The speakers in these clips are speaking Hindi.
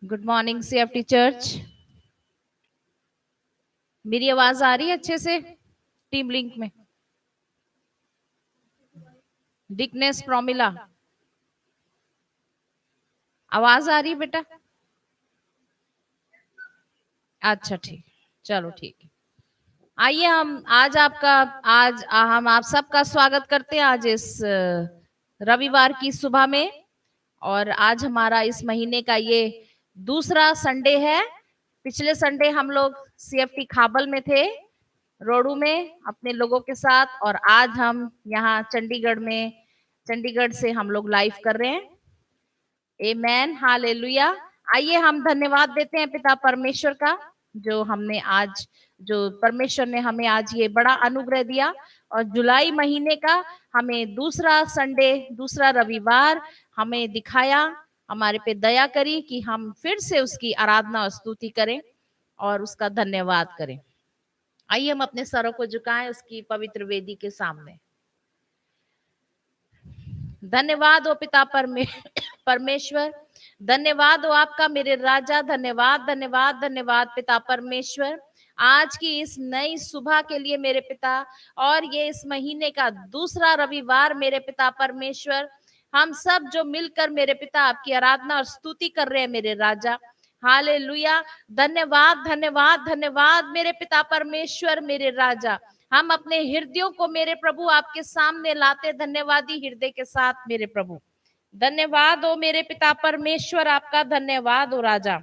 Good morning CFT church. मेरी आवाज आ रही है अच्छे से टीम लिंक में? डिकनेस प्रोमिला, आवाज आ रही है बेटा? अच्छा ठीक, चलो ठीक है। आइए हम आज हम आप सबका स्वागत करते हैं आज इस रविवार की सुबह में। और आज हमारा इस महीने का ये दूसरा संडे है। पिछले संडे हम लोग सीएफटी खाबल में थे, रोडू में अपने लोगों के साथ, और आज हम यहाँ चंडीगढ़ से हम लोग लाइव कर रहे हैं। आमेन, हालेलुया। आइए हम धन्यवाद देते हैं पिता परमेश्वर का, जो परमेश्वर ने हमें आज ये बड़ा अनुग्रह दिया और जुलाई महीने का हमें दूसरा संडे, दूसरा रविवार हमें दिखाया, हमारे पे दया करी कि हम फिर से उसकी आराधना और स्तुति करें और उसका धन्यवाद करें। आइए हम अपने सरों को झुकाएं उसकी पवित्र वेदी के सामने। धन्यवाद हो पिता परमेश्वर, धन्यवाद हो आपका मेरे राजा, धन्यवाद धन्यवाद धन्यवाद पिता परमेश्वर, आज की इस नई सुबह के लिए मेरे पिता, और ये इस महीने का दूसरा रविवार मेरे पिता परमेश्वर, हम सब जो मिलकर मेरे पिता आपकी आराधना और स्तुति कर रहे हैं मेरे राजा। हालेलुया, धन्यवाद धन्यवाद धन्यवाद मेरे पिता परमेश्वर मेरे राजा। हम अपने हृदयों को मेरे प्रभु आपके सामने लाते धन्यवादी हृदय के साथ मेरे प्रभु। धन्यवाद हो मेरे पिता परमेश्वर, आपका धन्यवाद हो राजा।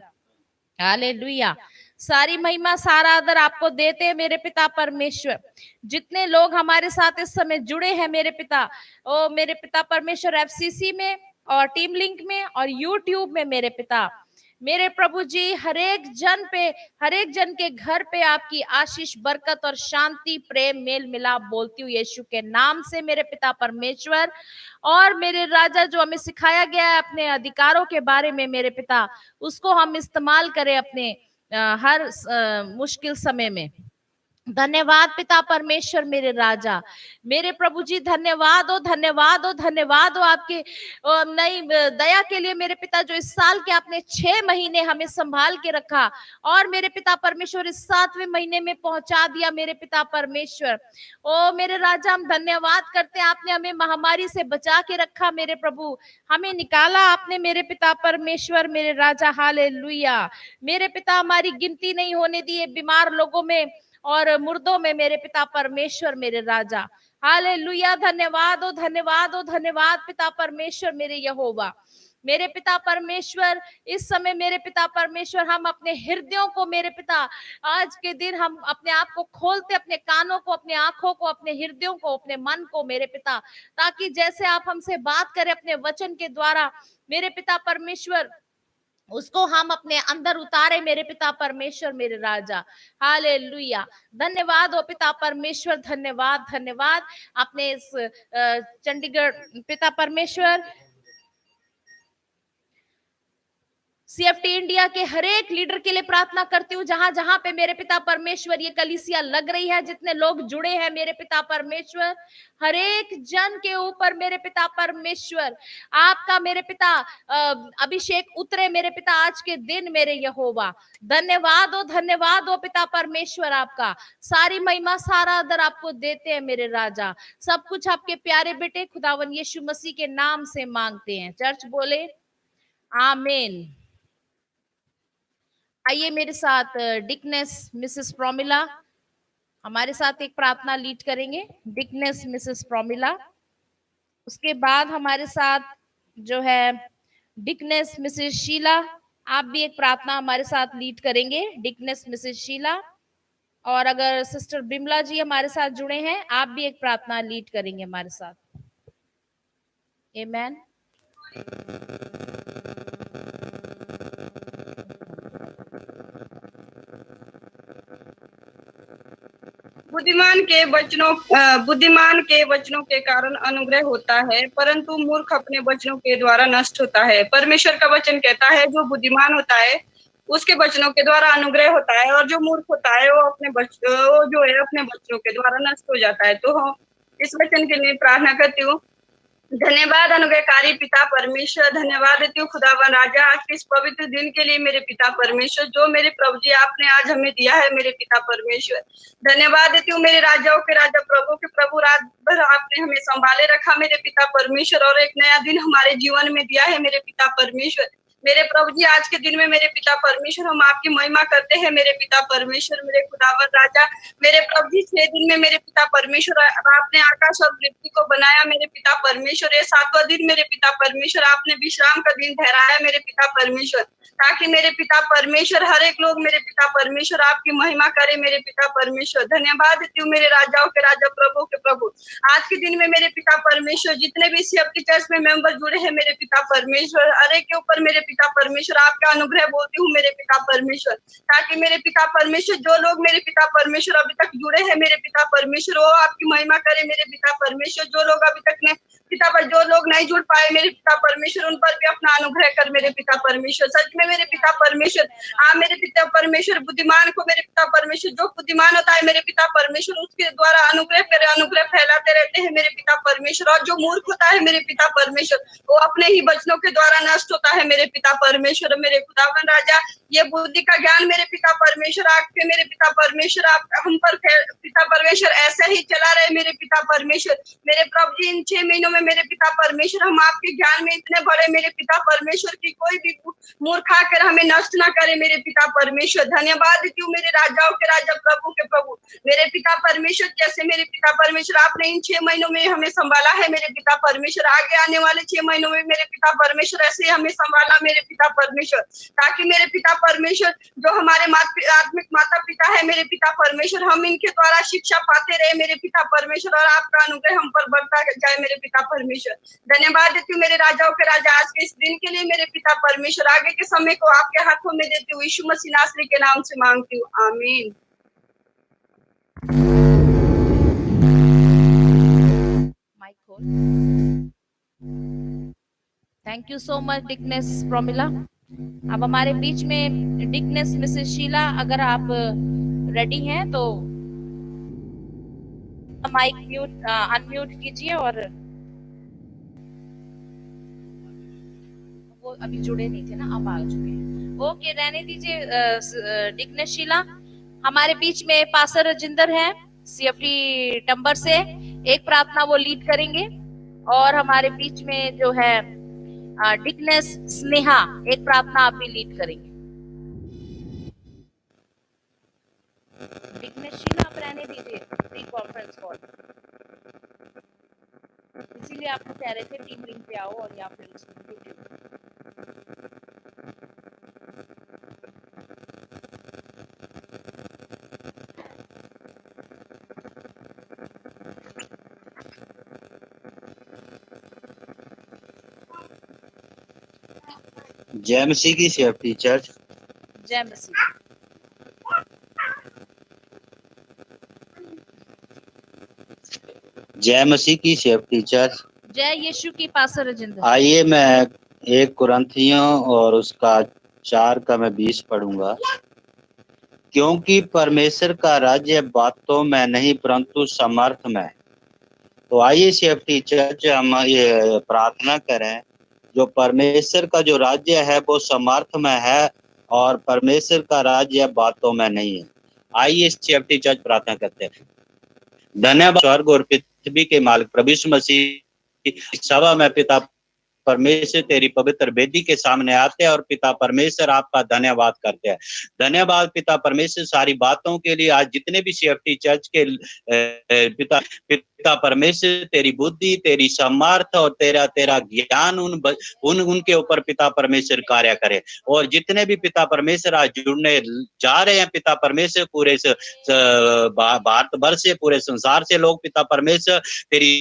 हालेलुया, सारी महिमा सारा आदर आपको देते हैं मेरे पिता परमेश्वर। जितने लोग हमारे साथ इस समय जुड़े हैं मेरे पिता, ओ मेरे पिता परमेश्वर, एफसीसी में और टीम लिंक में और यूट्यूब में मेरे पिता, मेरे प्रभु जी, हर एक जन के घर पे आपकी आशीष, बरकत और शांति, प्रेम, मेल मिलाप बोलती हूँ यीशु के नाम से मेरे पिता परमेश्वर। और मेरे राजा, जो हमें सिखाया गया है अपने अधिकारों के बारे में मेरे पिता, उसको हम इस्तेमाल करें अपने हर मुश्किल समय में। धन्यवाद पिता परमेश्वर मेरे राजा, मेरे प्रभु जी, धन्यवाद हो धन्यवाद हो धन्यवाद हो आपके नई दया के लिए मेरे पिता, जो इस साल के आपने 6 महीने हमें संभाल के रखा और मेरे पिता परमेश्वर इस 7वें महीने में पहुंचा दिया मेरे पिता परमेश्वर। ओ मेरे राजा, हम धन्यवाद करते हैं, आपने हमें महामारी से बचा के रखा मेरे प्रभु, हमें निकाला आपने मेरे पिता परमेश्वर मेरे राजा। हालेलुया, मेरे पिता, हमारी गिनती नहीं होने दी बीमार लोगों में और मुर्दों में मेरे पिता परमेश्वर मेरे राजा। हालेलुया, धन्यवाद हो धन्यवाद हो धन्यवाद पिता परमेश्वर मेरे यहोवा, मेरे पिता परमेश्वर। इस समय मेरे पिता परमेश्वर, हम अपने हृदयों को मेरे पिता, आज के दिन हम अपने आप को खोलते, अपने कानों को, अपने आंखों को, अपने हृदयों को, अपने मन को मेरे पिता, ताकि जैसे आप हमसे बात करें अपने वचन के द्वारा मेरे पिता परमेश्वर, उसको हम अपने अंदर उतारे मेरे पिता परमेश्वर मेरे राजा। हालेलुया, धन्यवाद हो पिता परमेश्वर, धन्यवाद धन्यवाद। अपने इस चंडीगढ़ पिता परमेश्वर, सीएफटी इंडिया के हर एक लीडर के लिए प्रार्थना करती हूँ, जहां जहां पे मेरे पिता परमेश्वर ये कलीसिया लग रही है, जितने लोग जुड़े हैं मेरे पिता परमेश्वर, हर एक जन के ऊपर मेरे पिता परमेश्वर आपका मेरे पिता अभिषेक उतरे मेरे पिता आज के दिन मेरे यहोवा। धन्यवाद हो पिता परमेश्वर, आपका सारी महिमा सारा आदर आपको देते हैं मेरे राजा। सब कुछ आपके प्यारे बेटे खुदावन यीशु मसीह के नाम से मांगते हैं, चर्च बोले आमीन। आइए मेरे साथ डिकनेस मिसेस प्रोमिला हमारे साथ एक प्रार्थना लीड करेंगे, डिकनेस मिसेस प्रोमिला। उसके बाद हमारे साथ जो है डिकनेस मिसेस शीला, आप भी एक प्रार्थना हमारे साथ लीड करेंगे, डिकनेस मिसेस शीला। और अगर सिस्टर बिमला जी हमारे साथ जुड़े हैं, आप भी एक प्रार्थना लीड करेंगे हमारे साथ। आमेन। बुद्धिमान के वचनों के कारण अनुग्रह होता है, परंतु मूर्ख अपने वचनों के द्वारा नष्ट होता है। परमेश्वर का वचन कहता है, जो बुद्धिमान होता है उसके वचनों के द्वारा अनुग्रह होता है, और जो मूर्ख होता है वो जो है अपने वचनों के द्वारा नष्ट हो जाता है। तो हम इस वचन के लिए प्रार्थना करती हूँ। धन्यवाद अनुग्रहकारी पिता परमेश्वर, धन्यवाद देती हूँ खुदावन राजा आज के इस पवित्र दिन के लिए मेरे पिता परमेश्वर, जो मेरे प्रभु जी आपने आज हमें दिया है मेरे पिता परमेश्वर। धन्यवाद देती हूँ मेरे राजाओं के राजा प्रभु के प्रभु, रात भर आपने हमें संभाले रखा मेरे पिता परमेश्वर, और एक नया दिन हमारे जीवन में दिया है मेरे पिता परमेश्वर। मेरे प्रभु जी आज के दिन में मेरे पिता परमेश्वर हम आपकी महिमा करते हैं मेरे पिता परमेश्वर, मेरे खुदावन राजा। मेरे प्रभु जी 6 दिन में मेरे पिता परमेश्वर आपने आकाश और पृथ्वी को बनाया मेरे पिता परमेश्वर। ये 7वां दिन मेरे पिता परमेश्वर आपने विश्राम का दिन ठहराया मेरे पिता परमेश्वर, ताकि मेरे पिता परमेश्वर हर एक लोग मेरे पिता परमेश्वर आपकी महिमा करे मेरे पिता परमेश्वर। धन्यवाद देती हूँ मेरे राजाओं के राजा प्रभु के प्रभु, आज के दिन में मेरे पिता परमेश्वर जितने भी CFT चर्च में मेंबर जुड़े हैं मेरे पिता परमेश्वर, हर एक के ऊपर मेरे पिता परमेश्वर आपका अनुग्रह बोलती हूँ मेरे पिता परमेश्वर, ताकि मेरे पिता परमेश्वर जो लोग मेरे पिता परमेश्वर अभी तक जुड़े हैं मेरे पिता परमेश्वर वो आपकी महिमा करे मेरे पिता परमेश्वर। जो लोग अभी तक ने पिता पर जो लोग नहीं जुड़ पाए मेरे पिता परमेश्वर, उन पर भी अपना अनुग्रह कर मेरे पिता परमेश्वर। सच में मेरे पिता परमेश्वर आप मेरे पिता परमेश्वर बुद्धिमान को मेरे पिता परमेश्वर, जो बुद्धिमान होता है मेरे पिता परमेश्वर उसके द्वारा अनुग्रह फैलाते रहते हैं मेरे पिता परमेश्वर, और जो मूर्ख होता है मेरे पिता परमेश्वर वो अपने ही वचनों के द्वारा नष्ट होता है मेरे पिता परमेश्वर। मेरे खुदावन राजा ये बुद्धि का ज्ञान मेरे पिता परमेश्वर आपके मेरे पिता परमेश्वर आप हम पर पिता परमेश्वर ऐसे ही चला रहे मेरे पिता परमेश्वर। मेरे प्रभु जी इन 6 महीनों में मेरे पिता परमेश्वर हम आपके ज्ञान में इतने बड़े मेरे पिता परमेश्वर की कोई भी मूर्ख आकर हमें नष्ट ना करे मेरे पिता परमेश्वर। धन्यवाद देती हूँ मेरे राजाओं के राजा प्रभु के प्रभु, मेरे पिता परमेश्वर जैसे मेरे पिता परमेश्वर आपने इन 6 महीनों में हमें संभाला है मेरे पिता परमेश्वर, आगे आने वाले 6 महीनों में मेरे पिता परमेश्वर ऐसे हमें संभाला मेरे पिता परमेश्वर, ताकि मेरे पिता परमेश्वर जो हमारे आत्मिक माता पिता है मेरे पिता परमेश्वर हम इनके द्वारा शिक्षा पाते रहे मेरे पिता परमेश्वर, और आपका अनुग्रह हम पर बढ़ता जाए मेरे पिता परमेश्वर। धन्यवाद देती हूँ मेरे राजाओं के राजा आज के इस दिन के लिए मेरे पिता परमेश्वर, आगे के समय को आपके हाथों में देती हूँ यीशु मसीह नासरी के नाम से मांगती हूँ, आमीन। माइक खोल। Thank you so much deaconess Promila. अब हमारे बीच में डिकनेस मिसेस शीला, अगर आप रेडी हैं तो माइक अनम्यूट कीजिए, और वो अभी जुड़े नहीं थे ना, अब आ चुके हैं। ओके रहने दीजिए डिकनेस शीला। हमारे बीच में पास्टर राजिंदर है CFT टंबर से, एक प्रार्थना वो लीड करेंगे, और हमारे बीच में जो है डिकनेस स्नेहा एक प्रार्थना आप भी लीड करेंगे। डिकनेस शीला आप रहने दीजिए प्री कॉन्फ्रेंस कॉल, इसीलिए आपको कह रहे थे टीम लिंक पे आओ और या फिर जय मसीह की CFT चर्च। जय मसीह। जय मसीह की CFT चर्च। जय यीशु की पास्टर राजिंदर। आइए मैं 1 कुरिन्थियों और उसका 4 का मैं 20 पढ़ूंगा। क्योंकि परमेश्वर का राज्य बातों में नहीं परंतु समर्थ में। तो आइए CFT चर्च हम ये प्रार्थना करें, जो परमेश्वर का जो राज्य है वो समर्थ में है और परमेश्वर का राज्य बातों में नहीं है। आइए CFT चर्च प्रार्थना करते हैं। धन्यवाद स्वर्ग और पृथ्वी के मालिक प्रभु यीशु मसीह सभा में पिता परमेश्वर तेरी पवित्र वेदी के सामने आते हैं और पिता परमेश्वर आपका धन्यवाद करते हैं। धन्यवाद पिता परमेश्वर सारी बातों के लिए। आज जितने भी CFT चर्च के पिता परमेश्वर तेरी बुद्धि तेरी सामर्थ और तेरा ज्ञान उनके ऊपर पिता परमेश्वर कार्य करे, और जितने भी पिता परमेश्वर आज जुड़ने जा रहे हैं पिता परमेश्वर पूरे भारत वर्ष से पूरे संसार से लोग पिता परमेश्वर तेरी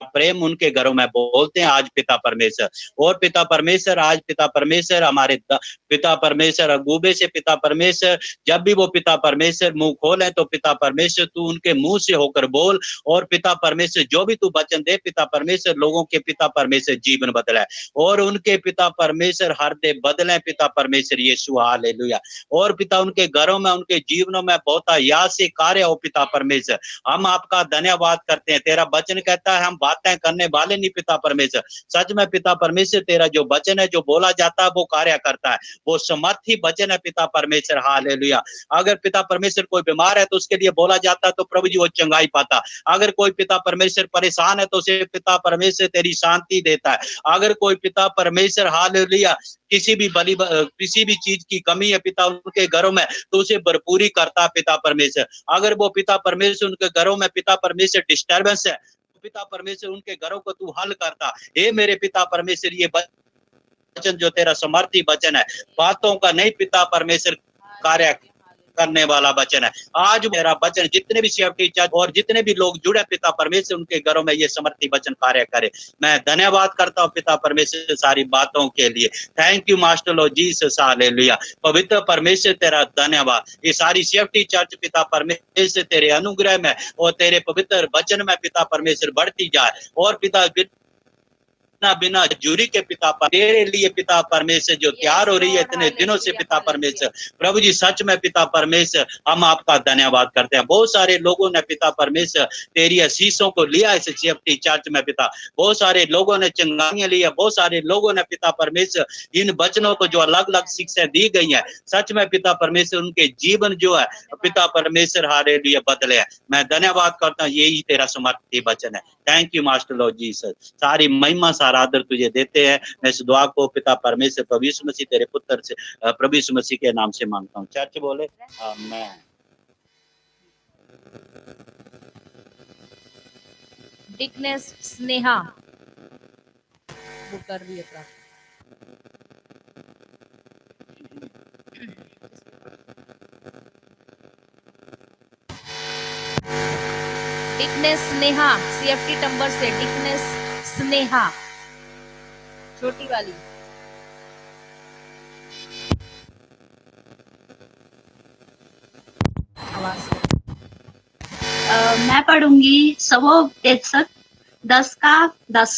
प्रेम उनके घरों में बोलते हैं आज पिता परमेश्वर। और पिता परमेश्वर आज पिता परमेश्वर हमारे पिता परमेश्वर अगूबे से पिता परमेश्वर जब भी वो पिता परमेश्वर मुंह खोले तो पिता परमेश्वर तू उनके मुंह से होकर बोल। और पिता परमेश्वर जो भी तू वचन दे पिता परमेश्वर लोगों के पिता परमेश्वर जीवन बदले और उनके पिता परमेश्वर हृदय बदले पिता परमेश्वर यीशु हालेलुया। और पिता उनके घरों में उनके जीवनों में बहुत याद से कार्य हो पिता परमेश्वर। हम आपका धन्यवाद करते हैं। तेरा वचन कहता है हम बातें करने वाले नहीं पिता परमेश्वर, सच में पिता परमेश्वर तेरा जो वचन है जो बोला जाता है वो कार्य करता है, वो समर्थी वचन है पिता परमेश्वर हालेलुया। अगर पिता परमेश्वर कोई बीमार है तो उसके लिए बोला जाता है तो प्रभु जी वो चंगाई पाता। अगर कोई पिता परमेश्वर परेशान है तो उसे पिता परमेश्वर तेरी शांति देता है। अगर कोई पिता परमेश्वर हालेलुया किसी भी चीज की कमी है पिता उनके घरों में तो उसे भरपूरी करता पिता परमेश्वर। अगर वो पिता परमेश्वर उनके घरों में पिता परमेश्वर डिस्टर्बेंस है तो पिता परमेश्वर उनके घरों को तू हल करता। हे मेरे पिता परमेश्वर ये वचन जो तेरा समर्थी वचन है बातों का नहीं पिता परमेश्वर कार्य करने वाला वचन है। आज मेरा वचन जितने भी सेवटी चर्च और जितने भी लोग जुड़े पिता परमेश्वर उनके घरों में ये समर्थी वचन कार्य करे। मैं धन्यवाद करता हूँ पिता परमेश्वर सारी बातों के लिए। Thank you master Lord Jesus hallelujah. पवित्र परमेश्वर तेरा धन्यवाद। ये सारी सेवटी चर्च पिता परमेश्वर तेरे अनुग्रह में और तेरे पवित्र वचन में पिता परमेश्वर बढ़ती जाए। और पिता बिना जूरी के पिता तेरे लिए पिता परमेश्वर जो तैयार हो रही है इतने दिनों से पिता परमेश्वर प्रभु जी सच में पिता परमेश्वर हम आपका धन्यवाद करते हैं। बहुत सारे लोगों ने पिता परमेश्वर तेरी आशीषों को लिया इस सेवटी चर्च में पिता। बहुत सारे लोगों ने चंगाइयां लिया, बहुत सारे लोगों ने पिता परमेश्वर इन वचनों को जो अलग अलग शिक्षा दी गई है सच में पिता परमेश्वर उनके जीवन जो है पिता परमेश्वर हालेलुया बदले है। मैं धन्यवाद करता हूँ यही तेरा समर्थी वचन है। Thank you master Lord Jesus. सारी महिमा सारा आदर तुझे देते हैं। मैं इस दुआ को पिता परमेश्वर प्रभु यीशु मसीह तेरे पुत्र से प्रभु यीशु मसीह के नाम से मांगता हूँ। चर्च बोले आमीन। डिकनेस स्नेहा वो कर रही है प्रार्थना। डिकनेस स्नेहा सीएफटी नंबर से डिकनेस स्नेहा छोटी वाली। मैं पढ़ूंगी सबोपदेशक 10:10।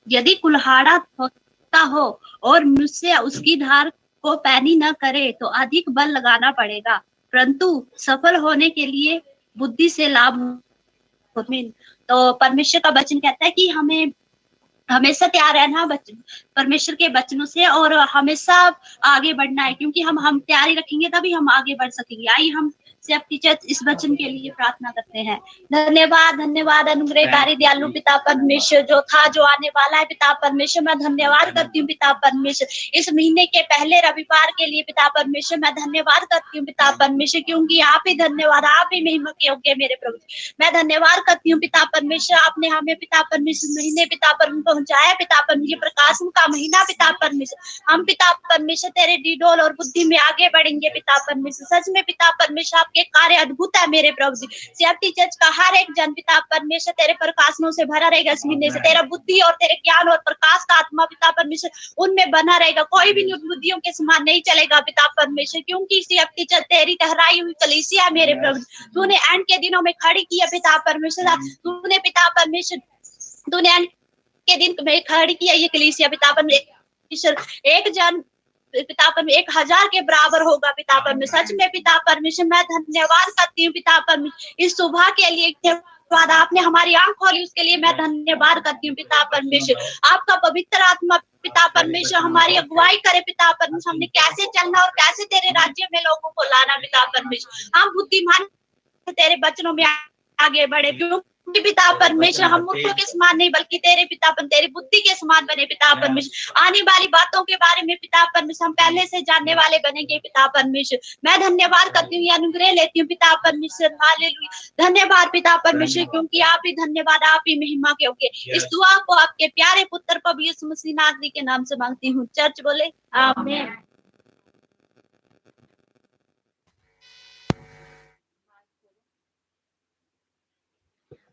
यदि कुल्हाड़ा होता हो और मुझसे उसकी धार को पैनी न करे तो अधिक बल लगाना पड़ेगा, परंतु सफल होने के लिए बुद्धि से लाभ हो। तो परमेश्वर का वचन कहता है कि हमें हमेशा तैयार रहना परमेश्वर के वचनों से और हमेशा आगे बढ़ना है, क्योंकि हम तैयारी रखेंगे तभी हम आगे बढ़ सकेंगे। आइए हम सब टीचर इस वचन के लिए प्रार्थना करते हैं। धन्यवाद अनुग्रहकारी दयालु पिता परमेश्वर जो था जो आने वाला है पिता परमेश्वर, मैं धन्यवाद करती हूँ पिता परमेश्वर इस महीने के पहले रविवार के लिए पिता परमेश्वर। मैं धन्यवाद करती हूँ पिता परमेश्वर, क्योंकि आप ही धन्यवाद, आप ही महिमा के योग्य मेरे प्रभु। मैं धन्यवाद करती हूँ पिता परमेश्वर, आपने हमें पिता परमेश्वर महीने पिता परमेश्वर पहुंचाया पिता परमेश्वर, प्रकाशन का महीना पिता परमेश्वर। हम पिता परमेश्वर तेरे डीडोल और बुद्धि में आगे बढ़ेंगे पिता परमेश्वर। सच में पिता परमेश्वर आपके कार्य अद्भुत है मेरे प्रभु जी। सीएफटी चर्च का हर एक जन पिता परमेश्वर तेरे प्रकाशनों से भरा रहेगा इस महीने से। तेरा बुद्धि और तेरे ज्ञान और प्रकाश का आत्मा पिता परमेश्वर उनमें बना रहेगा। कोई भी बुद्धियों के समान नहीं चलेगा पिता परमेश्वर, क्योंकि सीएफटी चर्च तेरी ठहराई हुई कलीसिया है मेरे प्रभु। तूने एंड के दिनों में खड़ी की है पिता परमेश्वर। तूने पिता परमेश्वर तूने एंड के दिन में खड़ी किया ये कलीसिया पिता परमेश्वर। एक जन पिता परमेश्वर 1000 के बराबर होगा पिता परमेश्वर। सच में पिता परमेश्वर मैं धन्यवाद करती हूँ पिता परमेश्वर इस सुबह के लिए। बाद आपने हमारी आंख खोली उसके लिए मैं धन्यवाद करती हूँ पिता परमेश्वर। आपका पवित्र आत्मा पिता परमेश्वर हमारी अगुवाई करे पिता परमेश्वर, हमने कैसे चलना और कैसे तेरे राज्य में लोगों को लाना पिता परमेश्वर। हम बुद्धिमान तेरे वचनों में आगे बढ़े, क्योंकि पिता परमेश्वर हम मूर्खों के समान नहीं बल्कि तेरे पिता तेरी बुद्धि के समान बने पिता परमेश्वर। आने वाली बातों के बारे में पिता परमेश्वर हम पहले से जानने वाले बनेंगे पिता परमेश्वर। मैं धन्यवाद करती हूँ, अनुग्रह लेती हूँ पिता परमेश्वर। हालेलुया, धन्यवाद पिता परमेश्वर, क्योंकि आप ही धन्यवाद, आप ही महिमा के होंगे। इस दुआ को आपके प्यारे पुत्र प्रभु यीशु मसीह नासरी के नाम से मांगती हूँ। चर्च बोले आमीन।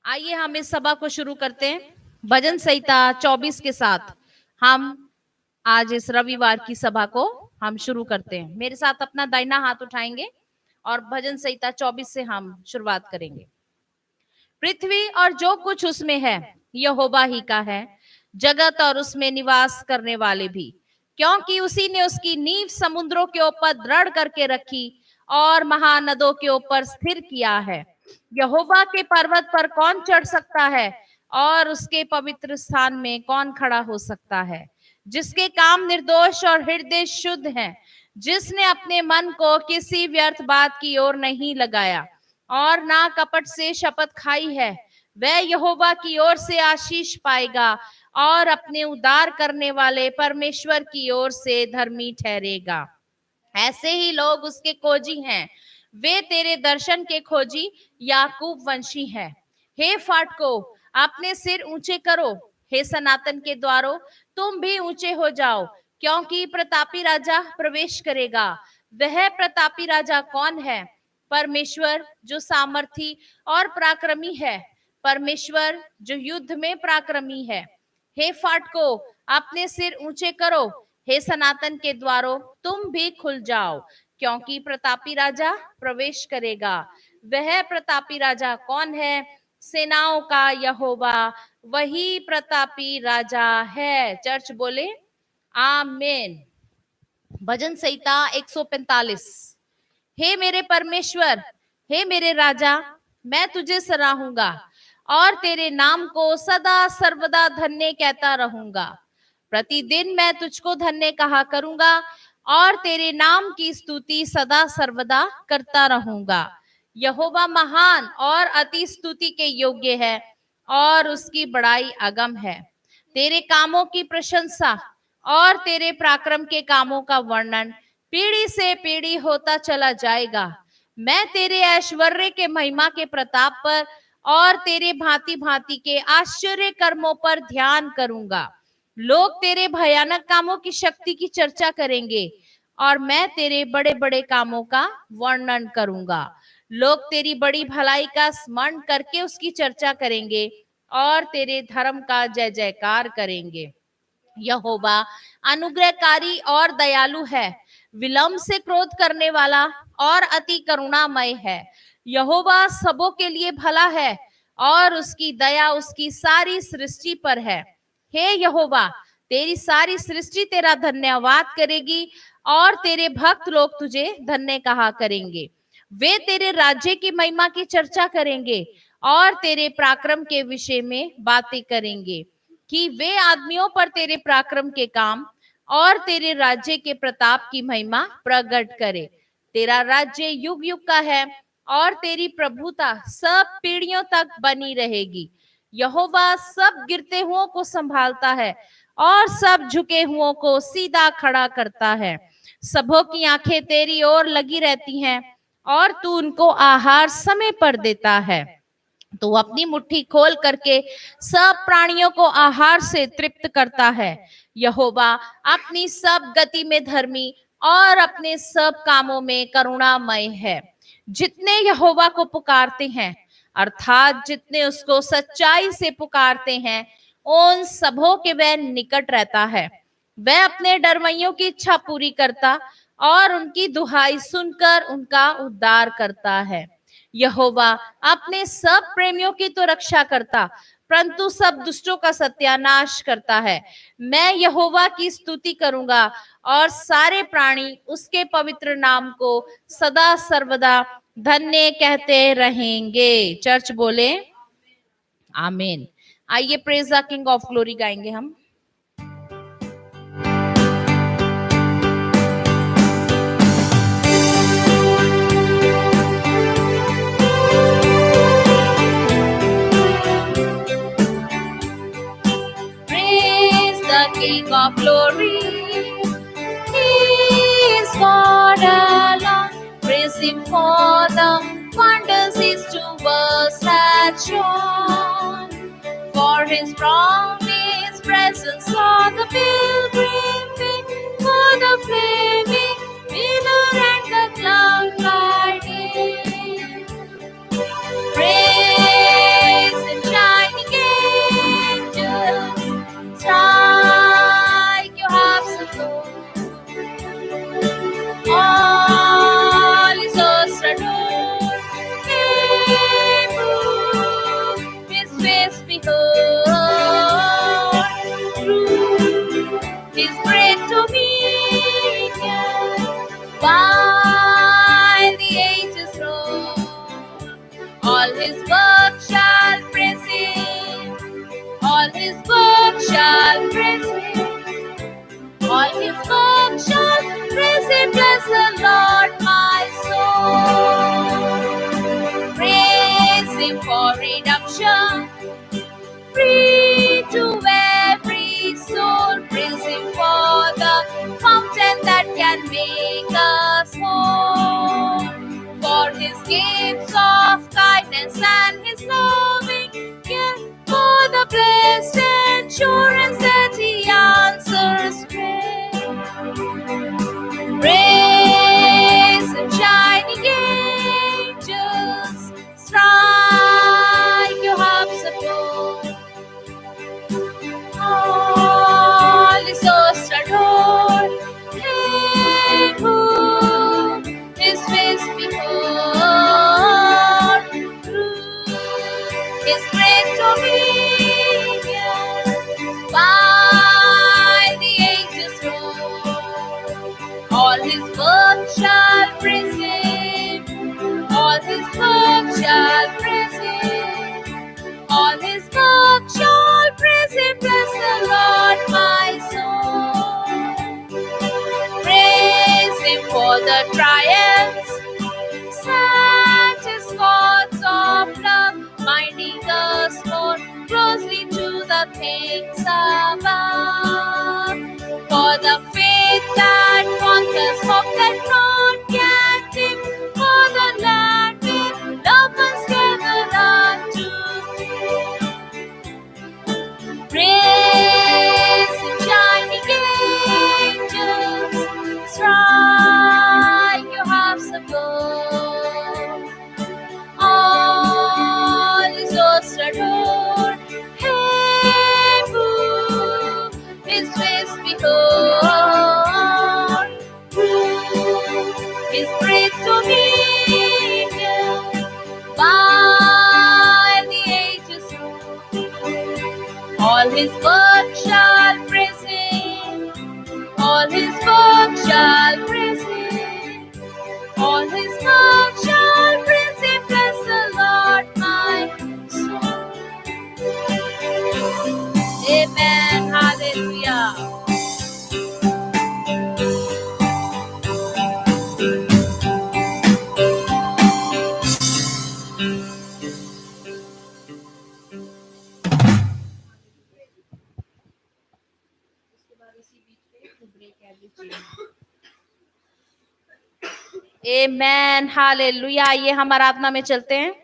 आइए हम इस सभा को शुरू करते हैं भजन संहिता 24 के साथ। हम आज इस रविवार की सभा को हम शुरू करते हैं। मेरे साथ अपना दाहिना हाथ उठाएंगे और भजन संहिता 24 से हम शुरुआत करेंगे। पृथ्वी और जो कुछ उसमें है यहोवा ही का है, जगत और उसमें निवास करने वाले भी, क्योंकि उसी ने उसकी नींव समुद्रों के ऊपर दृढ़ करके रखी और महानदों के ऊपर स्थिर किया है। यहोवा के पर्वत पर कौन चढ़ सकता है और उसके पवित्र स्थान में कौन खड़ा हो सकता है? जिसके काम निर्दोष और हृदय शुद्ध हैं, जिसने अपने मन को किसी व्यर्थ बात की ओर नहीं लगाया और ना कपट से शपथ खाई है, वह यहोवा की ओर से आशीष पाएगा और अपने उद्धार करने वाले परमेश्वर की ओर से धर्मी ठहरेगा। ऐसे ही लोग उसके खोजी हैं, वे तेरे दर्शन के खोजी याकूब वंशी हैं। हे फाटको, अपने सिर ऊंचे करो, हे सनातन के द्वारों तुम भी ऊंचे हो जाओ, क्योंकि प्रतापी राजा प्रवेश करेगा। वह प्रतापी राजा कौन है? परमेश्वर जो सामर्थी और पराक्रमी है, परमेश्वर जो युद्ध में पराक्रमी है। हे फाटको, अपने सिर ऊंचे करो, हे सनातन के द्वारों तुम भी खुल जाओ, क्योंकि प्रतापी राजा प्रवेश करेगा। वह प्रतापी राजा कौन है? सेनाओं का यहोवा, वही प्रतापी राजा है। चर्च बोले आमीन। भजन संहिता 145। हे मेरे परमेश्वर, हे मेरे राजा, मैं तुझे सराहूंगा और तेरे नाम को सदा सर्वदा धन्य कहता रहूंगा। प्रतिदिन मैं तुझको धन्य कहा करूंगा और तेरे नाम की स्तुति सदा सर्वदा करता रहूंगा। यहोवा महान और अति स्तुति के योग्य है और उसकी बड़ाई अगम है। तेरे कामों की प्रशंसा और तेरे पराक्रम के कामों का वर्णन पीढ़ी से पीढ़ी होता चला जाएगा। मैं तेरे ऐश्वर्य के महिमा के प्रताप पर और तेरे भांति भांति के आश्चर्य कर्मों पर ध्यान करूंगा। लोग तेरे भयानक कामों की शक्ति की चर्चा करेंगे और मैं तेरे बड़े बड़े कामों का वर्णन करूंगा। लोग तेरी बड़ी भलाई का स्मरण करके उसकी चर्चा करेंगे और तेरे धर्म का जय जयकार करेंगे। यहोवा अनुग्रहकारी और दयालु है, विलंब से क्रोध करने वाला और अति करुणामय है। यहोवा सबों के लिए भला है और उसकी दया उसकी सारी सृष्टि पर है। हे यहोवा, तेरी सारी सृष्टि तेरा धन्यवाद करेगी और तेरे भक्त लोग तुझे धन्य कहा करेंगे। वे तेरे राज्य की महिमा की चर्चा करेंगे और तेरे पराक्रम के विषय में बातें करेंगे कि वे आदमियों पर तेरे पराक्रम के काम और तेरे राज्य के प्रताप की महिमा प्रकट करे। तेरा राज्य युग युग का है और तेरी प्रभुता सब पीढ़ियों तक बनी रहेगी। यहोवा सब गिरते हुओं को संभालता है और सब झुके हुओं को सीधा खड़ा करता है। सबों की आंखें तेरी ओर लगी रहती हैं और तू उनको आहार समय पर देता है। तो अपनी मुट्ठी खोल करके सब प्राणियों को आहार से तृप्त करता है। यहोवा अपनी सब गति में धर्मी और अपने सब कामों में करुणामय है। जितने यहोवा को पुकारते हैं, अर्थात जितने उसको सच्चाई से पुकारते हैं, उन सबों के वह निकट रहता है। वह अपने डरवैयों की इच्छा पूरी करता और उनकी दुहाई सुनकर उनका उद्धार करता है। यहोवा अपने सब प्रेमियों की तो रक्षा करता, परंतु सब दुष्टों का सत्यानाश करता है। मैं यहोवा की स्तुति करूंगा और सारे प्राणी उसके पवित्र नाम को सदा सर्वदा धन्य कहते रहेंगे। चर्च बोले आमीन। आइए praise the king of glory गाएंगे हम। King of glory, He is God alone. Praise Him for the wonders His two words had shown. For His promise, presence on the pilgrimage, for the flaming pillar and the cloud lighting. Praise Him All his work shall praise him. All his work shall praise him. All his work shall praise him. Bless the Lord, my soul. Praise him for redemption, free to every soul. Praise him for the fountain that can make us whole. For his gifts of kindness and his loving care, for the blessed assurance that he answers prayer. Praise him, shining angels, strike your harps of gold. All his hosts adore him who his face behold. Through his great dominion, by the ages roll. All his work shall praise him. All his work shall praise him. All his work shall praise him. Bless the Lord, my soul. Praise him for the triumphs, such as cords of love, binding us more closely to the things above. For the faith that conquers, hope that none can dim, for the land where lovers gather unto him. Praise him, shining angels, strike your harps of gold. All his hosts adore him who his face behold. Through his great dominion, by the ages roll. All his work shall praise him. All his work shall praise him. All his work shall praise him. Bless the Lord, my soul. Amen. Hallelujah. Amen. Hallelujah. आइए हम आराधना में चलते हैं.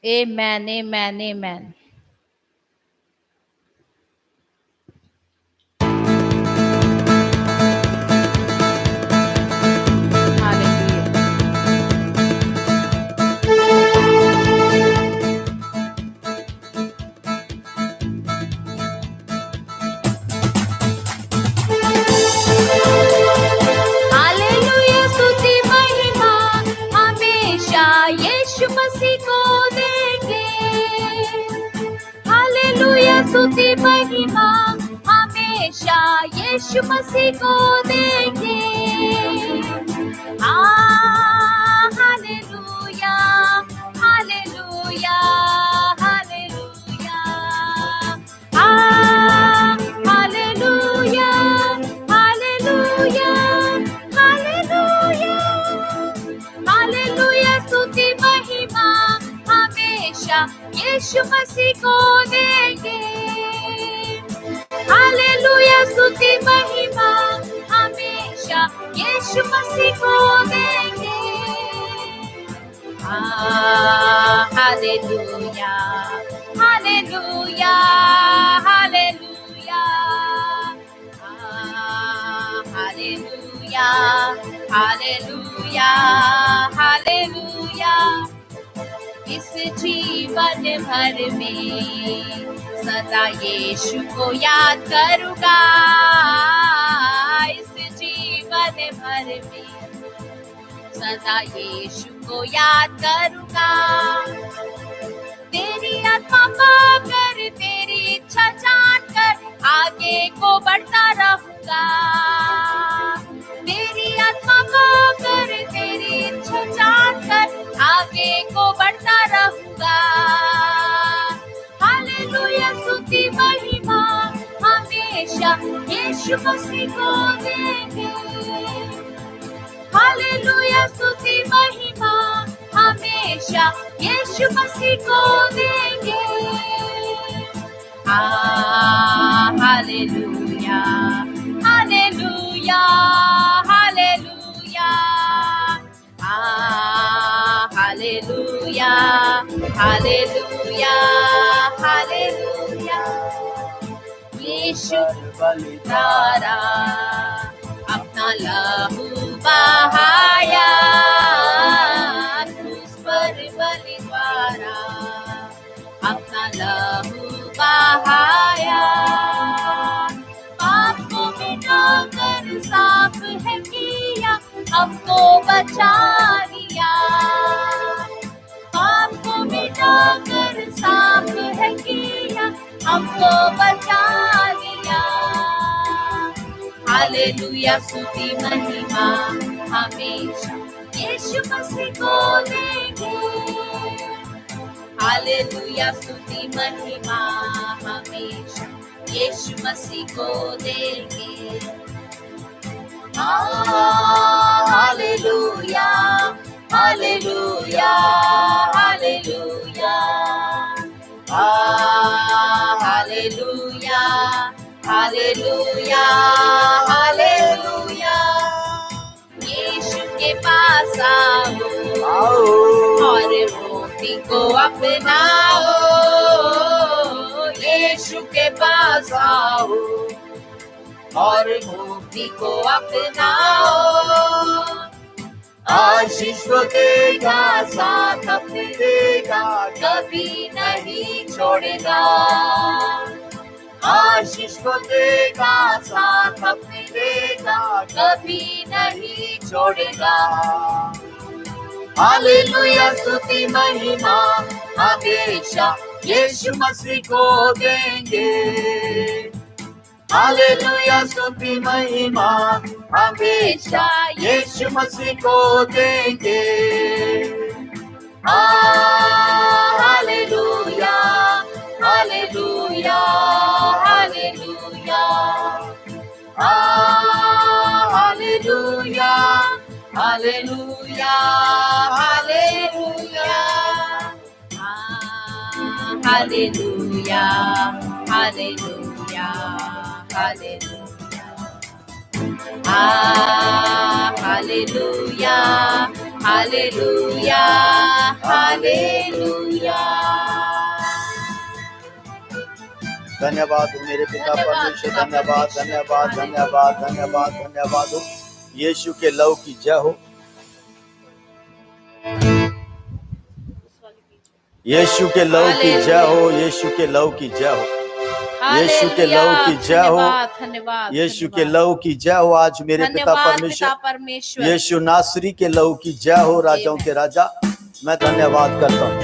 Amen. Amen. Amen. हालेलुया, स्तुति महिमा हमेशा यीशु मसीह को देंगे. हालेलुया, स्तुति महिमा हमेशा यीशु मसीह को देंगे. Hallelujah, hallelujah, hallelujah. Hallelujah, hallelujah, hallelujah. Hallelujah, स्तुति महिमा हमेशा यीशु मसीह को देंगे. हालेलुया, स्तुति महिमा हमेशा यीशु मसीह को देंगे. Hallelujah, hallelujah, hallelujah. Hallelujah, hallelujah, hallelujah. इस जीवन भर में सदा यीशु को याद करूँगा. इस जीवन भर में सदा यीशु को याद करूँगा. तेरी आत्मा पाकर, तेरी इच्छा जानकर आगे को बढ़ता रहूँगा. तेरी आत्मा पाकर, तेरी इच्छा यीशु मसीह को देंगे। हालेलुया स्तुति महिमा हमेशा यीशु मसीह को देंगे। Hallelujah hallelujah hallelujah hallelujah hallelujah hallelujah. Yeshu द्वारा अपना लहू बहाया, क्रूस पर बलि द्वारा अपना लहू बहाया। पाप को मिटाकर साफ है किया, हमको बचा लिया। पाप को मिटाकर साफ है किया, हमको बचा लिया। हालेलुया स्तुति महिमा हमेशा यीशु मसीह को देंगे। हालेलुया स्तुति महिमा हमेशा यीशु मसीह को देंगे। Hallelujah hallelujah hallelujah hallelujah hallelujah hallelujah. यीशु के पास आओ और मोती को अपनाओ। यीशु के पास आओ और मोती को अपनाओ। आशीष को देगा, साथ अपने देगा, कभी नहीं छोड़ेगा। आशीष को देगा, साथ अपने देगा, कभी नहीं छोड़ेगा। हालेलुया स्तुति महिमा हमेशा यीशु मसीह को देंगे। हालेलुया स्तुति महिमा हमेशा यीशु मसीह को देंगे। Hallelujah hallelujah hallelujah hallelujah hallelujah hallelujah hallelujah hallelujah hallelujah hallelujah hallelujah hallelujah. धन्यवाद हो मेरे पिता परमेश्वर, धन्यवाद धन्यवाद धन्यवाद धन्यवाद धन्यवाद हो। यीशु के लहू की जय हो। यीशु के लहू की जय हो। यीशु के लहू की जय हो। यीशु के लहू की जय हो। धन्यवाद यीशु के लहू की जय हो। आज मेरे पिता परमेश्वर यीशु नासरी के लहू की जय हो। राजाओं के राजा मैं धन्यवाद करता हूँ।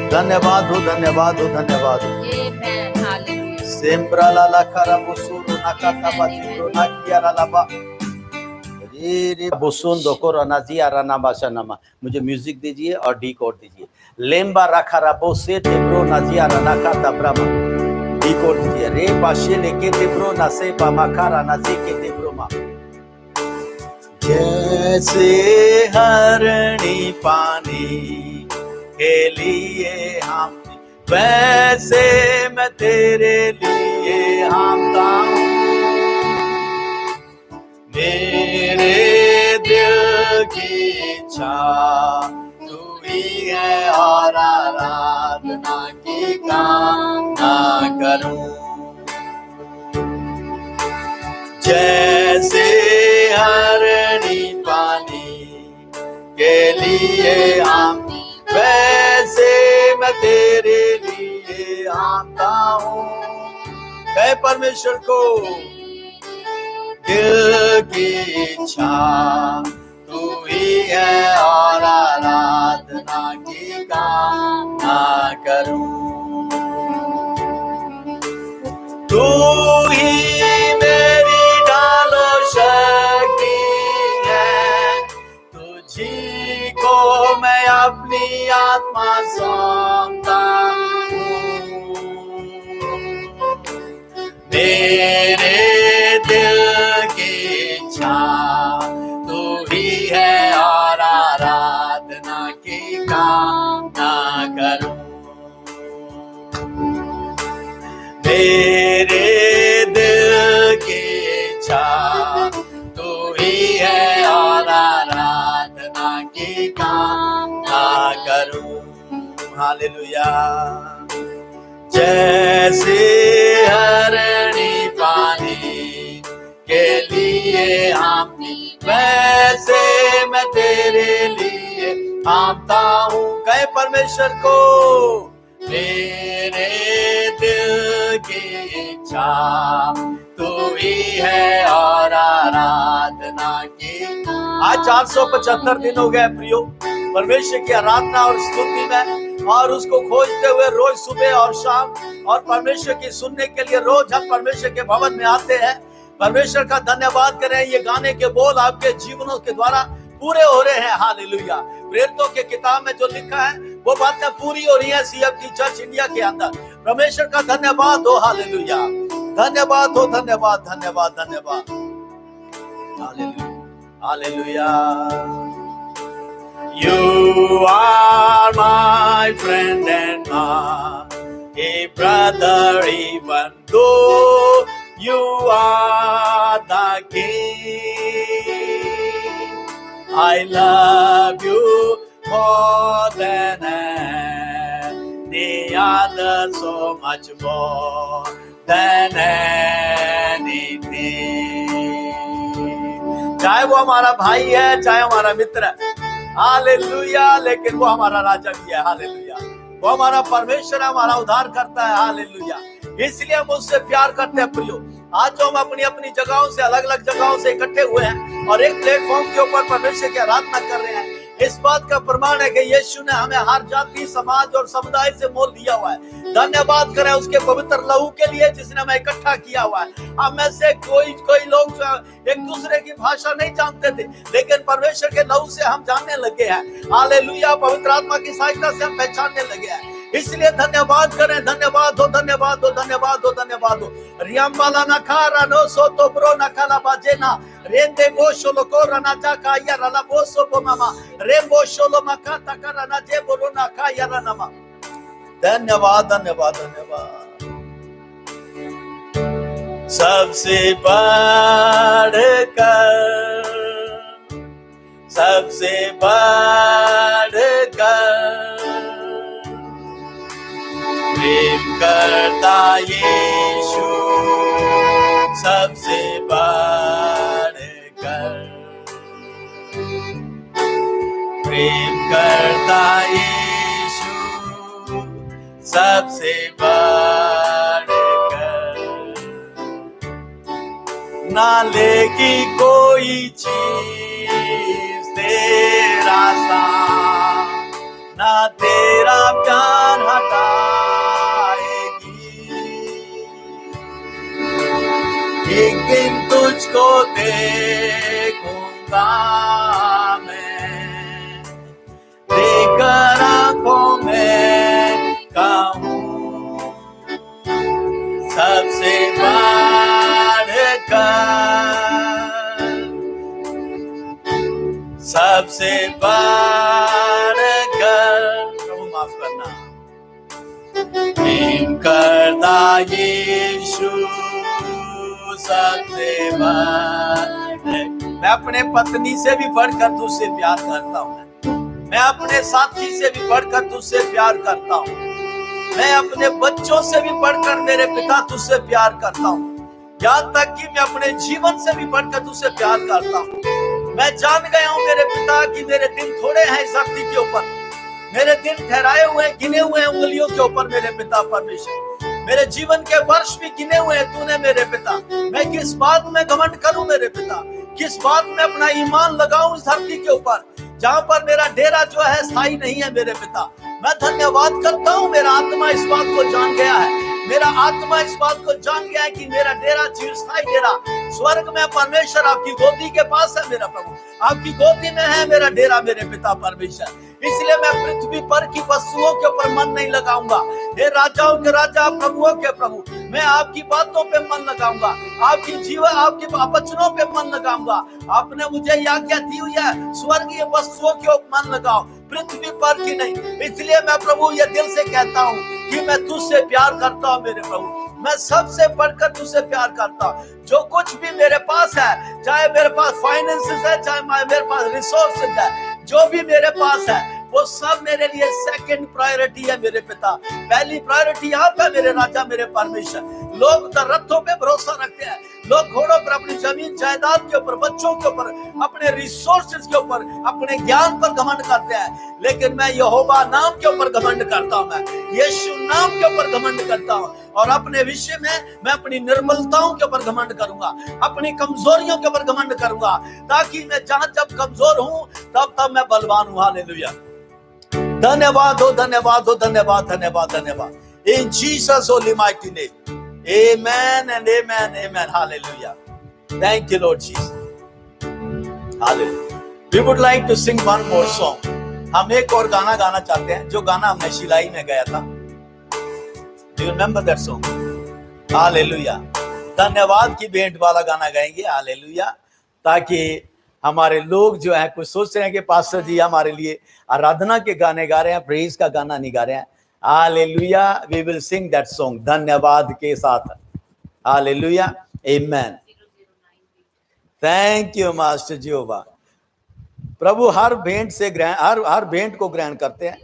धन्यवाद हो धन्यवाद हो धन्यवाद हो। सेम्ब्रा लाला खरा बुसुरो नाकाता बाजिरो नाकियारा लाबा रे बुसुंदो को रनाजिया राना बाशानामा। मुझे म्यूजिक दीजिए और डी कोड दीजिए। लेम्बा रखा रबो से तेब्रो नाजिया राना काता ब्रामा डी कोड दीजिए। रे बाशे लेके तेब्रो नासे पामाखारा नाजे के तेब्रो मा। जैसे हरणी पानी के लिए हम, वैसे मैं तेरे लिए हामता हूँ। मेरे दिल की इच्छा तू ही है और आराधना की कामना करूं। जैसे हरणी पानी के लिए हम, वैसे मैं तेरे लिए आता हूँ। कहे परमेश्वर को दिल की इच्छा तू ही है और आराधना की कामना करूं। तू ही मेरी ढालो शक्ति है, तुझी को मैं अपनी आत्मा सौंपता हूँ। मेरे दिल आराधना की कामना करूं। हालेलुया। जैसे हरणी पानी के लिए हांफती, वैसे मैं तेरे लिए हांफता हूँ। कहे परमेश्वर को मेरे दिल की इच्छा तू ही है और आराधना की। आज 475 दिन हो गए प्रियो परमेश्वर की आराधना और स्तुति में, और उसको खोजते हुए रोज सुबह और शाम, और परमेश्वर की सुनने के लिए रोज हम परमेश्वर के भवन में आते हैं। परमेश्वर का धन्यवाद करें। ये गाने के बोल आपके जीवनों के द्वारा पूरे हो रहे हैं। हालेलुया। प्रेरितों के किताब में जो लिखा है वो बातें पूरी हो रही है सीएफटी चर्च इंडिया के अंदर। परमेश्वर का धन्यवाद हो। हालेलुया। धन्यवाद हो, धन्यवाद, धन्यवाद, धन्यवाद। Hallelujah, hallelujah. You are my friend and my brother, even though you are the king. I love you more than any other, so much more than anything. चाहे वो हमारा भाई है, चाहे हमारा मित्र है, हालेलुया, लेकिन वो हमारा राजा भी है। हालेलुया। वो हमारा परमेश्वर है, हमारा उद्धार करता है। हालेलुया। इसलिए हम उससे प्यार करते हैं प्रियो। आज जो हम अपनी अपनी जगहों से, अलग अलग जगहों से इकट्ठे हुए हैं और एक प्लेटफॉर्म के ऊपर परमेश्वर की आराधना कर रहे हैं, इस बात का प्रमाण है कि यीशु ने हमें हर जाति, समाज और समुदाय से मोल दिया हुआ है। धन्यवाद करें उसके पवित्र लहू के लिए जिसने हमें इकट्ठा किया हुआ है। हम में से कोई लोग एक दूसरे की भाषा नहीं जानते थे, लेकिन परमेश्वर के लहू से हम जानने लगे हैं। हालेलुया। पवित्र आत्मा की सहायता से हम पहचानने लगे हैं। इसलिए धन्यवाद करें। धन्यवाद हो, धन्यवाद हो, धन्यवाद हो, धन्यवाद हो। रियम्बाला ना खारा नो सोतो ब्रो ना खाला बाजेना रेंदे बोशोलो को रना जा का या रला बोसो बो मामा रेंबो शोलो मका तकरा ना जे बोलो ना का या रमा। धन्यवाद, धन्यवाद, धन्यवाद। सबसे बढ़कर, सबसे बढ़कर प्रेम करता यीशु, सबसे बढ़कर प्रेम करता यीशु, सबसे बढ़कर ना लेगी कोई चीज तेरा साथ, ना तेरा प्यार हटाएगी। एक दिन तुझको देखूंगा मैं, देखकर आंखों में कहूं, सबसे बढ़कर, सबसे बढ़कर, प्रभु माफ करना, प्रेम करता यीशु, सबसे बढ़कर। मैं अपने पत्नी से भी बढ़कर तुझसे प्यार करता हूँ। मैं अपने साथी से भी बढ़कर तुझसे प्यार करता हूँ। मैं अपने बच्चों से भी बढ़कर मेरे पिता तुझसे प्यार करता हूँ। यहाँ तक कि मैं अपने जीवन से भी बढ़कर तुझसे प्यार करता हूँ। मैं जान गया हूँ मेरे पिता कि मेरे दिन थोड़े हैं इस धरती के ऊपर। मेरे दिन ठहराए हुए, गिने हुए उंगलियों के ऊपर मेरे पिता परमेश्वर। मेरे जीवन के वर्ष भी गिने हुए हैं तूने मेरे पिता। मैं किस बात में घमंड करूं मेरे पिता, किस बात में अपना ईमान लगाऊं इस धरती के ऊपर जहां पर मेरा डेरा जो है स्थायी नहीं है मेरे पिता। मैं धन्यवाद करता हूं, मेरा आत्मा इस बात को जान गया है। मेरा आत्मा इस बात को जान गया है कि मेरा डेरा चिरस्थायी डेरा स्वर्ग में परमेश्वर आपकी गोदी के पास है मेरा प्रभु। आपकी गोदी में है मेरा डेरा मेरे पिता परमेश्वर। इसलिए मैं पृथ्वी पर की वस्तुओं के ऊपर मन नहीं लगाऊंगा। हे राजाओं के राजा, प्रभुओं के प्रभु, मैं आपकी बातों पे मन लगाऊंगा, आपकी जीवन, आपके वचनों पे मन लगाऊंगा। आपने मुझे आज्ञा दी हुई है स्वर्गीय वस्तुओं के ऊपर मन लगाओ, पृथ्वी पर की नहीं। इसलिए मैं प्रभु ये दिल से कहता हूँ कि मैं तुझसे प्यार करता हूँ मेरे प्रभु। मैं सबसे बढ़कर तुझसे प्यार करता हूँ। जो कुछ भी मेरे पास है, चाहे मेरे पास फाइनेंसेस है, चाहे मेरे पास रिसोर्सेज है, जो भी मेरे पास है वो सब मेरे लिए सेकंड प्रायोरिटी है मेरे पिता। पहली प्रायोरिटी आप है मेरे राजा, मेरे परमेश्वर। लोग तो रथों पे भरोसा रखते हैं, लोग घोड़ों पर, अपनी जमीन जायदाद के ऊपर, बच्चों के ऊपर, अपने रिसोर्सेज के ऊपर, अपने ज्ञान पर घमंड करते हैं, लेकिन मैं यहोवा नाम के ऊपर घमंड करता हूं, मैं यीशु नाम के ऊपर घमंड करता हूं। और अपने विषय में मैं अपनी निर्मलताओं के ऊपर घमंड करूंगा, अपनी कमजोरियों के ऊपर घमंड करूंगा, ताकि मैं जहां जब कमजोर हूं तब मैं बलवान हूं। हालेलुया। धन्यवाद हो, धन्यवाद हो, धन्यवाद, धन्यवाद, धन्यवाद। इन Jesus Holi mighty name, amen and amen, amen, hallelujah. Thank you Lord Jesus, hallelujah. We would like to sing one more song. हम एक और गाना गाना चाहते हैं, जो गाना हमने शिलाई में गाया था। Do you remember that song? Hallelujah. धन्यवाद की भेंट वाला गाना गाएंगे, हालेलुया, ताकि हमारे लोग जो है कुछ सोच रहे हैं कि पास्टर जी हमारे लिए आराधना के गाने गा रहे हैं, प्रेज का गाना नहीं गा रहे हैं। Hallelujah, we will sing that song धन्यवाद के साथ। Hallelujah, amen. Thank you master Jehovah. प्रभु हर भेंट से ग्रहण, हर भेंट को ग्रहण करते हैं।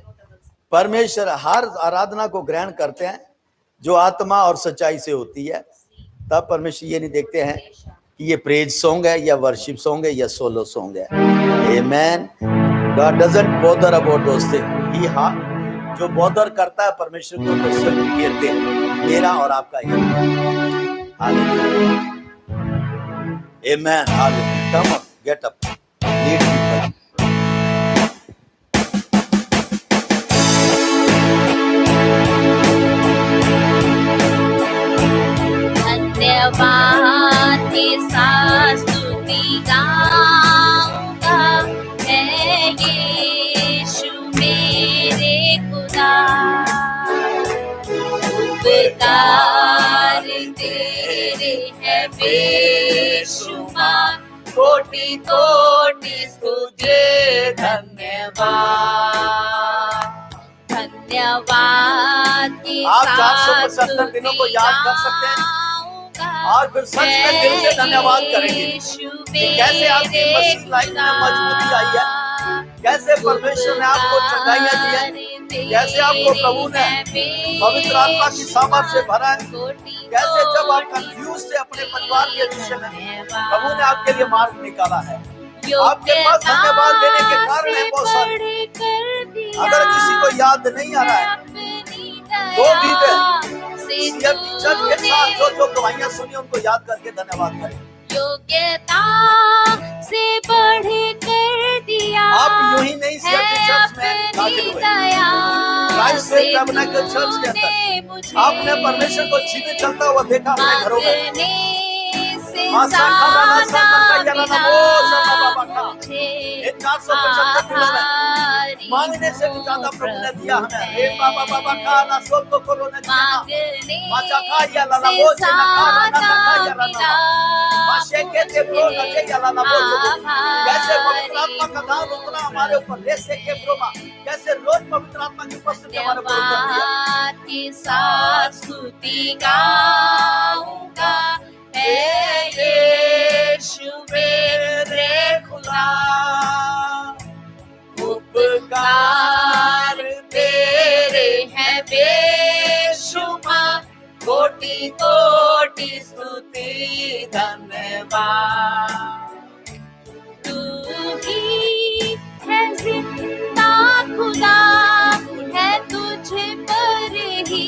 परमेश्वर हर आराधना को ग्रहण करते हैं जो आत्मा और सच्चाई से होती है। तब परमेश्वर ये नहीं देखते हैं कि ये प्रेज सॉन्ग है या वर्शिप सॉन्ग है या सोलो सॉन्ग है। Amen. God doesn't bother about those things. He जो बॉदर करता है परमेश्वर को, तो सिर्फ गिरते हैं मेरा और आपका ही। Hallelujah, amen, hallelujah. Come up, get up, lead people. धन्यवाद के साथ स्तुति गाऊंगा, है यीशु मेरे खुदा। उपकार तेरे है बेशुमार, कोटि कोटि तुझे धन्यवाद। धन्यवाद के आप साथ 475 दिनों को याद कर सकते हैं और फिर सच में दिल से धन्यवाद करेंगे कि कैसे आपकी मसीह लाइफ में मजबूती आई है, कैसे परमेश्वर ने आपको चंगाइयां दी है, कैसे आपको प्रभु ने पवित्र आत्मा की सामर्थ से भरा है, कैसे जब आप कंफ्यूज थे अपने परिवार के विषय में, प्रभु ने आपके लिए मार्ग निकाला है। आपके पास धन्यवाद देने के कारण है बहुत सारे। अगर किसी को याद नहीं आ रहा है तो भी चर्च के साथ जो गवाहियां सुनी उनको याद करके धन्यवाद करें। योग्यता से बढ़ कर दिया आप यूं ही नहीं चर्च में दाखिल हुए, क्राइस्ट से टैबरनेकल चर्च के अंदर आपने परमेश्वर को जीवित चलता हुआ देखा अपने घरों में। मांगने से भी ज्यादा प्रभु ने दिया हमें। बाबा खाना सब तो करो ने माचा खाया लाला वो से खाना खाया लाला माशे के ते प्रो नचे लाला वो कैसे पवित्र आत्मा का दान उतना हमारे ऊपर ले के प्रोमा, कैसे रोज पवित्र आत्मा की उपस्थिति हमारे ऊपर के साथ स्तुति गाऊंगा, है यीशु मेरे खुदा। उपकार तेरे हैं बेशुमार, कोटि कोटि स्तुति धन्यवाद। तू ही है जिंदा खुदा, है तुझ पर ही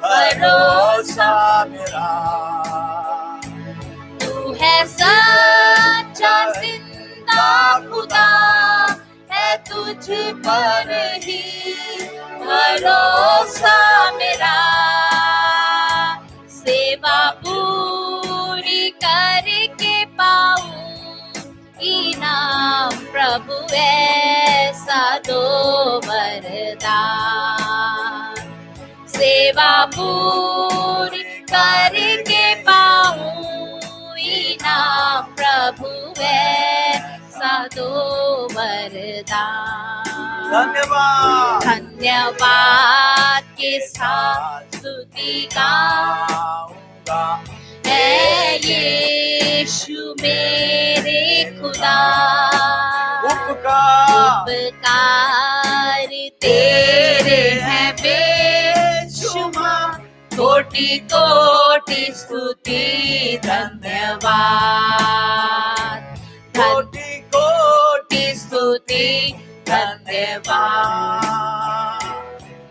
भरोसा मेरा। तू है सच्चा जिंदा खुदा, है तुझ पर ही भरोसा मेरा। सेवा पूरी करके पाऊं इनाम प्रभु ऐसा दो वरदान। सेवा पूरी करके पाऊं इनाम प्रभु ऐसा दो वरदान। धन्यवाद, धन्यवाद के साथ स्तुति गाऊंगा, है यीशु मेरे खुदा। उपकार तेरे हैं बेशुमार, कोटि कोटि स्तुति धन्यवाद, कोटि कोटि स्तुति धन्यवाद,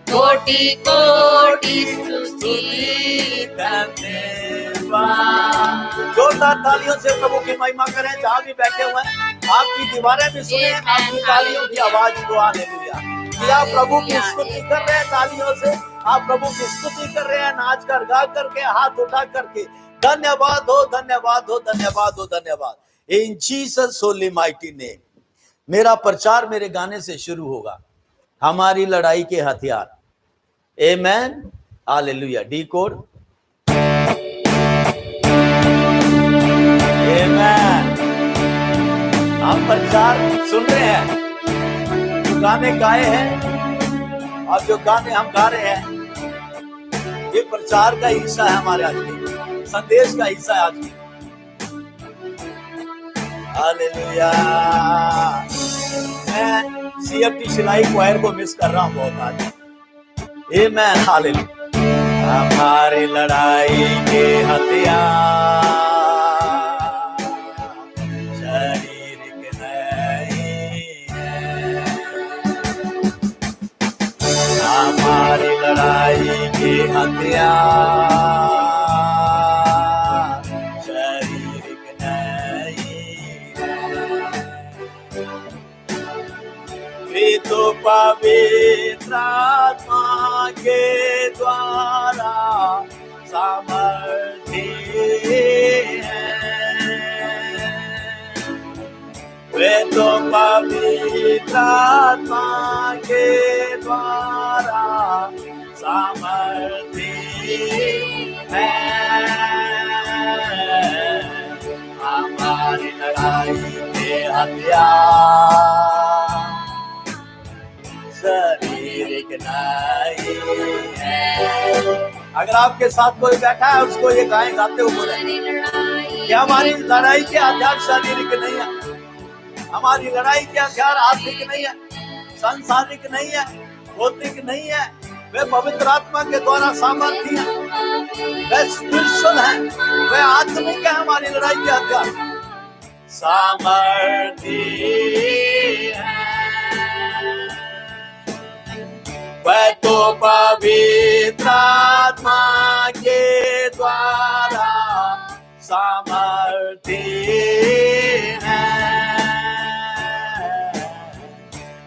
कोटि कोटि स्तुति धन्यवाद। जोरदार तालियों से प्रभु की महिमा करें। जहाँ भी बैठे हुए हैं आपकी दीवारें भी सुने आपकी तालियों की आवाज को। हालेलुया। कि आप प्रभु की स्तुति कर रहे हैं तालियों से, आप प्रभु की स्तुति कर रहे हैं नाच कर गा करके हाथ उठा करके। धन्यवाद हो, धन्यवाद हो, धन्यवाद हो, धन्यवाद। इन जीसस होली माइटी नेम। मेरा प्रचार मेरे गाने से शुरू होगा। हमारी लड़ाई के हथियार। Amen. Hallelujah. Decode. Amen. हम प्रचार सुन रहे हैं, जो गाने गाए हैं और जो गाने हम गा रहे हैं, ये प्रचार का हिस्सा है हमारे आज के संदेश का हिस्सा है आज की। हालेलुया। मैं CFT सिलाई क्वायर को मिस कर रहा हूँ बहुत आज। आमेन। हालेलुया। हमारी लड़ाई के हथियार शारीरिक नहीं है, हमारी लड़ाई के हथियार शारीरिक नहीं है, वे तो पवित्र आत्मा के द्वारा सामर्थी हैं, वे तो पवित्र आत्मा के द्वारा सामर्थी हैं। हमारी लड़ाई के हथियार शारीरिक नहीं है। अगर आपके साथ कोई बैठा है उसको ये गाएं गाते हुए बोले कि हमारी लड़ाई के हथियार शारीरिक नहीं है, हमारी लड़ाई के हथियार आत्मिक नहीं है, सांसारिक नहीं है, भौतिक नहीं है, वे पवित्र आत्मा के द्वारा सामर्थ्य है, वे स्पिरिचुअल है, वे आत्मिक है। हमारी लड़ाई के हथियार सामर्थ्य है, वह तो पवित्र आत्मा के द्वारा सामर्थ्य है।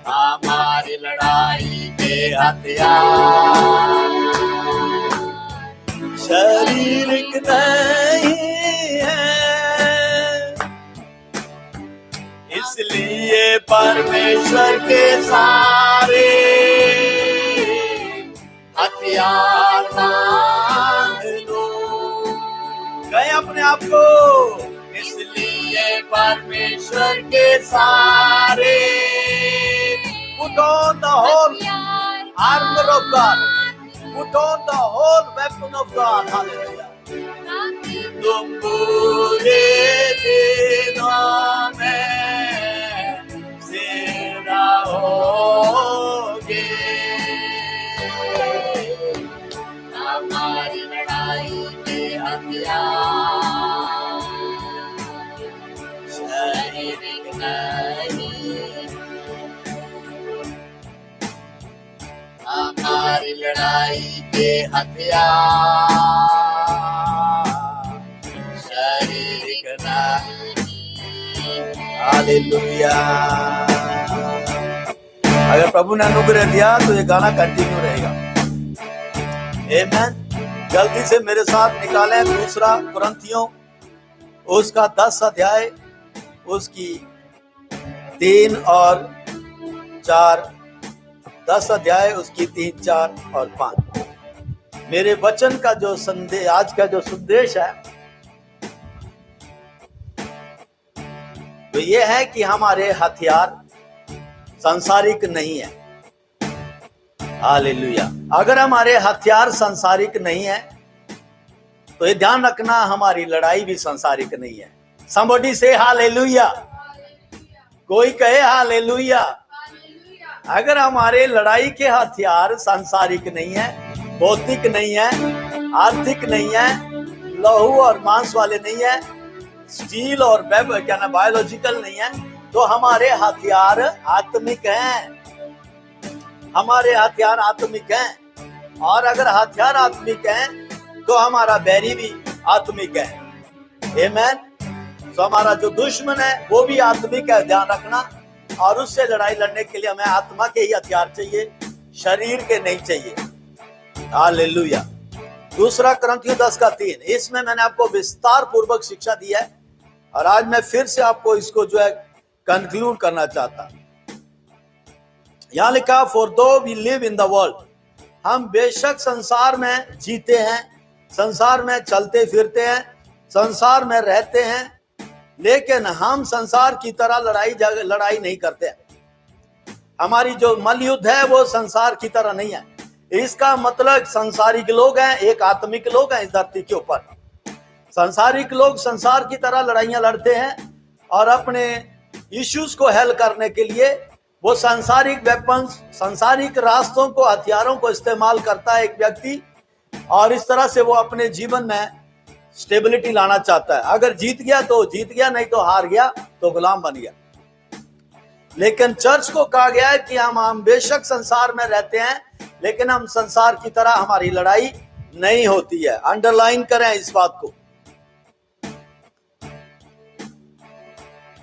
हमारी लड़ाई के हथियार शारीरिक नहीं है, इसलिए परमेश्वर के सारे हथियार बांध लो। गए अपने आप को, इसलिए परमेश्वर के सारे put on the whole armor of God, put on the whole weapon of God. Hallelujah. तुम पूरे दिनों में सेरा होगे, हमारी लड़ाई के हथियार शारीरिक नहीं, हमारी लड़ाई के हथियार शारीरिक नहीं। हालेलुया। अगर प्रभु ने अनुग्रह दिया तो ये गाना कंटिन्यू रहेगा। आमेन। जल्दी से मेरे साथ निकालें दूसरा कुरिन्थियों उसका 10 अध्याय उसकी 3 और 4, 10 अध्याय उसकी 3, 4 और 5। मेरे वचन का जो संदेश, आज का जो संदेश है तो ये है कि हमारे हथियार सांसारिक नहीं है। हालेलुया। अगर हमारे हथियार सांसारिक नहीं है तो ये ध्यान रखना हमारी लड़ाई भी सांसारिक नहीं है। Somebody say hallelujah. कोई कहे हालेलुया। अगर हमारे लड़ाई के हथियार सांसारिक नहीं है, भौतिक नहीं है, आर्थिक नहीं है, लहू और मांस वाले नहीं है, स्टील और बायोलॉजिकल नहीं है, तो हमारे हथियार आत्मिक हैं। हमारे हथियार आत्मिक हैं। और अगर हथियार आत्मिक हैं तो हमारा बैरी भी आत्मिक है। आमीन। तो हमारा जो दुश्मन है वो भी आत्मिक है, ध्यान रखना। और उससे लड़ाई लड़ने के लिए हमें आत्मा के ही हथियार चाहिए, शरीर के नहीं चाहिए। हालेलुया। दूसरा कुरिन्थियों 10:3, इसमें मैंने आपको विस्तार पूर्वक शिक्षा दी है और आज मैं फिर से आपको इसको जो है कंक्लूड करना चाहता। यहां लिखा, for though we live in the world, हम बेशक संसार में जीते हैं, संसार में चलते फिरते हैं, संसार में रहते हैं, लेकिन हम संसार की तरह लड़ाई नहीं करते हैं। हमारी जो मलयुद्ध है वो संसार की तरह नहीं है। इसका मतलब संसारिक लोग हैं, एक आत्मिक लोग हैं इस धरती के ऊपर। संसारिक लोग संसार की तरह लड़ाइयां लड़ते हैं और अपने इश्यूज को हल करने के लिए वो सांसारिक वेपन्स, सांसारिक रास्तों को, हथियारों को इस्तेमाल करता है एक व्यक्ति, और इस तरह से वो अपने जीवन में स्टेबिलिटी लाना चाहता है। अगर जीत गया तो जीत गया, नहीं तो हार गया तो गुलाम बन गया। लेकिन चर्च को कहा गया है कि हम बेशक संसार में रहते हैं, लेकिन हम संसार की तरह हमारी लड़ाई नहीं होती है। अंडरलाइन करें इस बात को।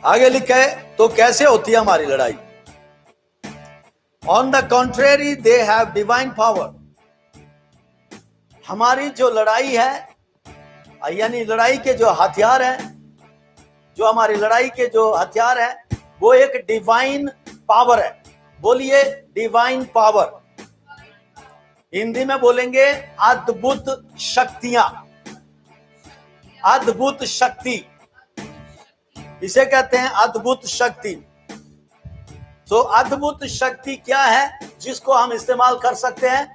आगे लिखा है, तो कैसे होती है हमारी लड़ाई? On the contrary they have divine power. हमारी जो लड़ाई है, यानी लड़ाई के जो हथियार हैं, जो हमारी लड़ाई के जो हथियार हैं वो एक डिवाइन पावर है। बोलिए डिवाइन पावर। हिंदी में बोलेंगे अद्भुत शक्तियां। अद्भुत शक्ति, इसे कहते हैं अद्भुत शक्ति। तो अद्भुत शक्ति क्या है जिसको हम इस्तेमाल कर सकते हैं?